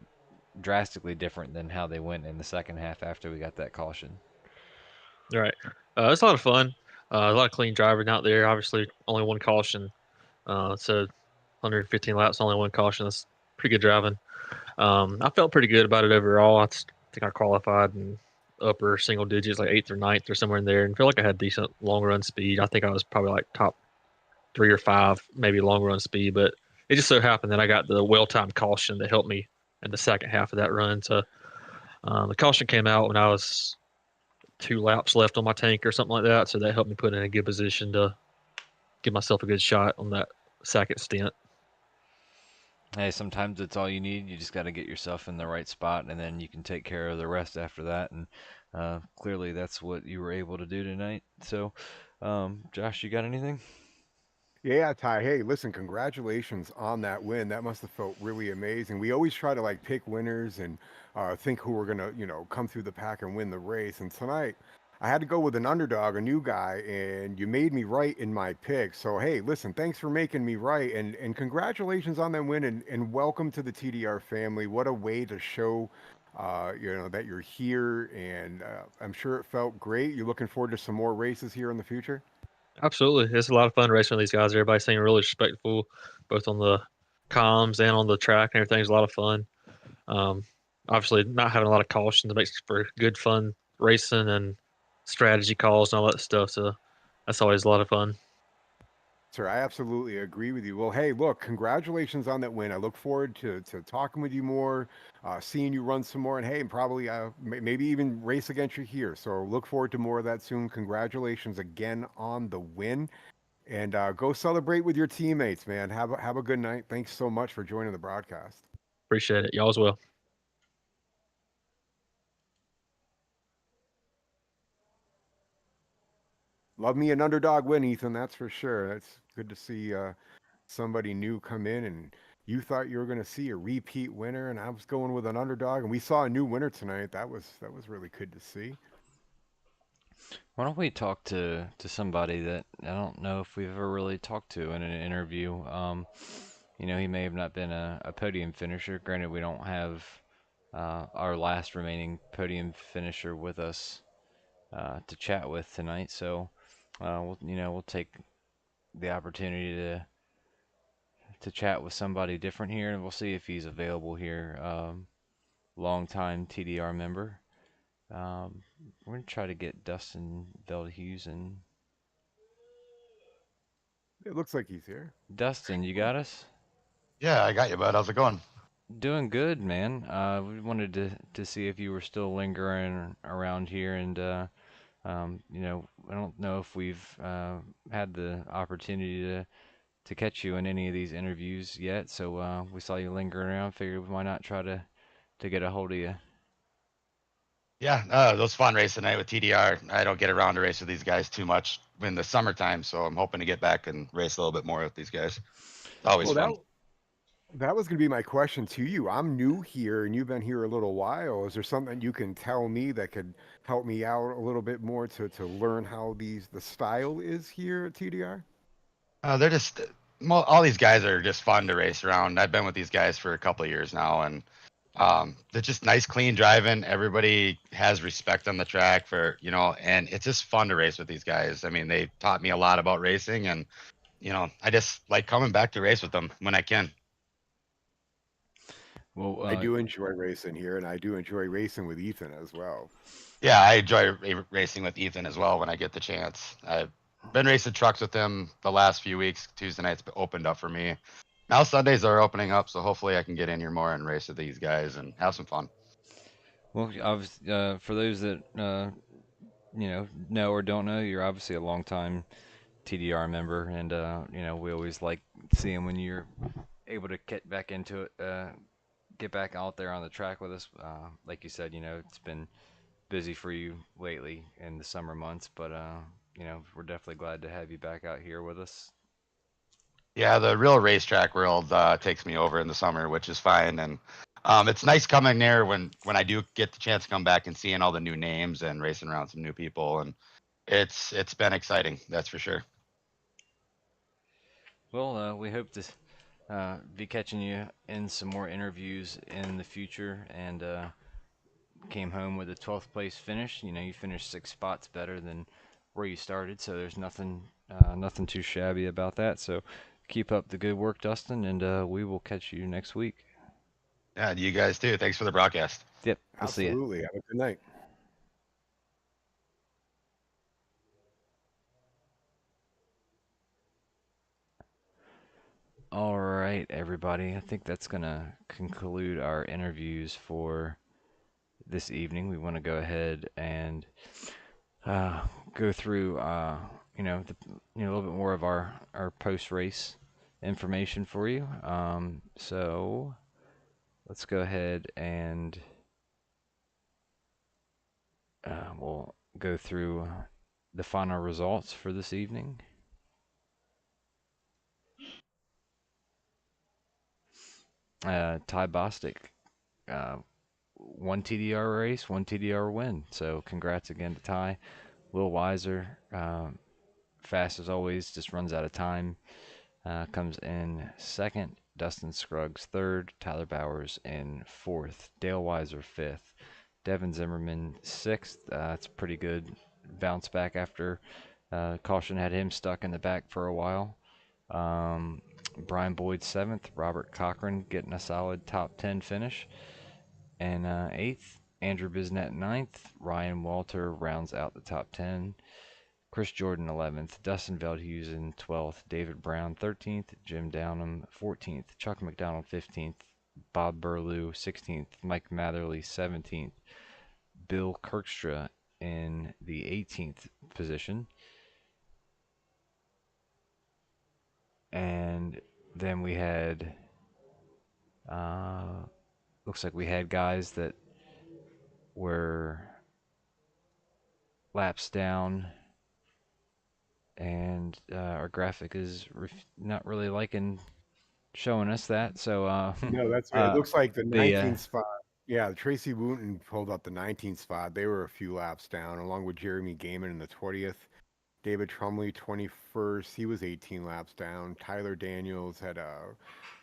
drastically different than how they went in the second half after we got that caution. All right. It's a lot of fun. A lot of clean driving out there. Obviously, only one caution. So 115 laps, only one caution. That's pretty good driving. I felt pretty good about it overall. think I qualified in upper single digits, like eighth or ninth or somewhere in there, and feel like I had decent long run speed. I think I was probably like top 3 or 5, maybe long run speed. But it just so happened that I got the well timed caution that helped me in the second half of that run. So the caution came out when I was 2 laps left on my tank or something like that. So that helped me put in a good position to give myself a good shot on that second stint. Hey, sometimes it's all you need. You just got to get yourself in the right spot, and then you can take care of the rest after that. And clearly, that's what you were able to do tonight. So, Josh, you got anything? Yeah, Ty. Hey, listen, congratulations on that win. That must have felt really amazing. We always try to like pick winners and think who we're gonna, come through the pack and win the race. And tonight, I had to go with an underdog, a new guy, and you made me right in my pick. So hey, listen, thanks for making me right, and congratulations on that win, and welcome to the TDR family. What a way to show. That you're here, and I'm sure it felt great. You're looking forward to some more races here in the future. Absolutely, it's a lot of fun racing with these guys. Everybody seemed really respectful, both on the comms and on the track, and everything's a lot of fun. Um, Obviously, not having a lot of cautions makes for good fun racing and strategy calls and all that stuff. So that's always a lot of fun. Sir, I absolutely agree with you. Well, hey, look, congratulations on that win. I look forward to talking with you more, seeing you run some more, and hey, probably maybe even race against you here. So look forward to more of that soon. Congratulations again on the win, and go celebrate with your teammates, man. Have a good night. Thanks so much for joining the broadcast. Appreciate it, y'all as well. Love me an underdog win, Ethan. That's for sure. That's good to see somebody new come in, and you thought you were going to see a repeat winner, and I was going with an underdog, and we saw a new winner tonight. That was really good to see. Why don't we talk to somebody that I don't know if we've ever really talked to in an interview? He may have not been a podium finisher. Granted, we don't have our last remaining podium finisher with us to chat with tonight, so we'll take the opportunity to chat with somebody different here, and we'll see if he's available here. Longtime TDR member. We're gonna try to get Dustin Veldhuis and It looks like he's here. Dustin, you got us? Yeah, I got you, bud. How's it going? Doing good, man. We wanted to see if you were still lingering around here, and I don't know if we've had the opportunity to catch you in any of these interviews yet. So we saw you lingering around. Figured why not try to get a hold of you. Yeah, it was fun racing tonight with TDR. I don't get around to race with these guys too much in the summertime, so I'm hoping to get back and race a little bit more with these guys. It's always Well, fun. that was going to be my question to you. I'm new here, and you've been here a little while. Is there something you can tell me that could help me out a little bit more to learn how the style is here at TDR? They're just all these guys are just fun to race around. I've been with these guys for a couple of years now, and they're just nice, clean driving. Everybody has respect on the track and it's just fun to race with these guys. I mean, they taught me a lot about racing, and I just like coming back to race with them when I can. Well, I do enjoy racing here, and I do enjoy racing with Ethan as well. Yeah, I enjoy racing with Ethan as well when I get the chance. I've been racing trucks with him the last few weeks. Tuesday nights opened up for me. Now Sundays are opening up, so hopefully I can get in here more and race with these guys and have some fun. well, for those that know or don't know, you're obviously a longtime TDR member, and we always like seeing when you're able to get back into it, get back out there on the track with us. Like you said, it's been busy for you lately in the summer months, but we're definitely glad to have you back out here with us. Yeah, the real racetrack world takes me over in the summer, which is fine. And it's nice coming there when I do get the chance to come back and seeing all the new names and racing around some new people. And it's been exciting, that's for sure. Well, we hope to be catching you in some more interviews in the future, and came home with a 12th place finish. You finished 6 spots better than where you started, so there's nothing too shabby about that. So keep up the good work, Dustin, and we will catch you next week. Yeah, you guys too. Thanks for the broadcast. Yep, we'll see you. Absolutely. Have a good night. All right, everybody. I think that's going to conclude our interviews for this evening. We want to go ahead and go through a little bit more of our post race information for you. So let's go ahead and we'll go through the final results for this evening. Ty Bostic, one TDR race, one TDR win. So congrats again to Ty. Will Weiser, fast as always, just runs out of time. Comes in second. Dustin Scruggs third. Tyler Bowers in fourth. Dale Weiser fifth. Devin Zimmerman sixth. It's pretty good bounce back after caution had him stuck in the back for a while. Brian Boyd seventh. Robert Cochran getting a solid top 10 finish. And eighth. Andrew Bisnet ninth. Ryan Walter rounds out the top 10. Chris Jordan 11th, Dustin Veldhusen 12th, David Brown 13th, Jim Downham 14th, Chuck McDonald 15th, Bob Burlew 16th, Mike Matherly 17th, Bill Kirkstra in the 18th position. And then we had, looks like we had guys that were laps down, and our graphic is not really liking showing us that. So No, that's it. Looks like the the 19th spot. Yeah, Tracy Wooten pulled up the 19th spot. They were a few laps down, along with Jeremy Gaiman in the 20th. David Trumley, 21st. He was 18 laps down. Tyler Daniels had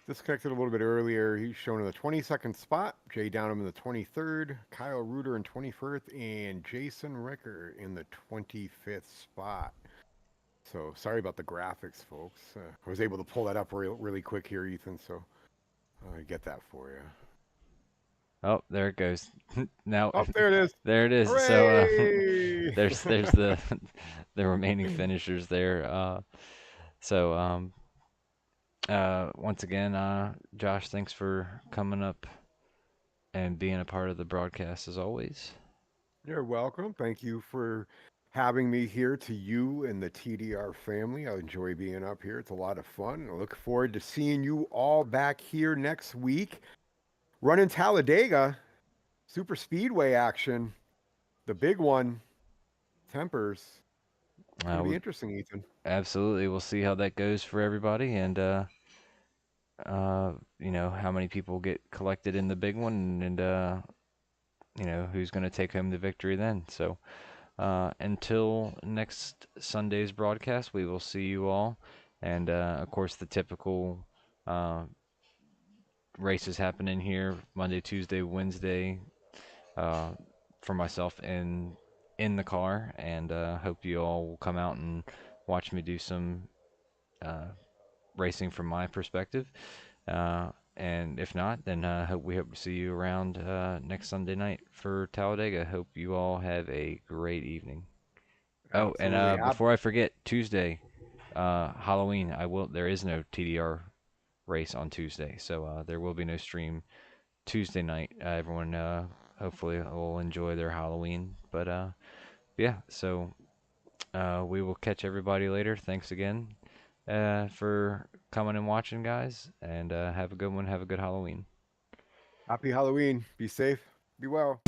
disconnected a little bit earlier. He's shown in the 22nd spot. Jay Downham in the 23rd. Kyle Reuter in 21st. And Jason Ricker in the 25th spot. So sorry about the graphics, folks. I was able to pull that up really quick here, Ethan. So I get that for you. Oh, there it goes. Now, Oh, there it is. there it is. Hooray! So there's the the remaining finishers there. So once again, Josh, thanks for coming up and being a part of the broadcast as always. You're welcome. Thank you for having me here, to you and the TDR family. I enjoy being up here. It's a lot of fun. I look forward to seeing you all back here next week. Running Talladega, Super Speedway action, the big one, Tempers. It's going to be interesting, Ethan. Absolutely, we'll see how that goes for everybody, and how many people get collected in the big one, and who's going to take home the victory then. So until next Sunday's broadcast, we will see you all, and of course the typical races happening here Monday, Tuesday, Wednesday, for myself in the car, and hope you all will come out and watch me do some racing from my perspective. And if not, then we hope to see you around next Sunday night for Talladega. Hope you all have a great evening. Oh, and Absolutely. before I forget, Tuesday, Halloween. There is no TDR race on Tuesday, so there will be no stream Tuesday night. Everyone hopefully will enjoy their Halloween. But yeah, so we will catch everybody later. Thanks again for coming and watching, guys, and have a good one. Have a good Halloween. Happy Halloween. Be safe. Be well.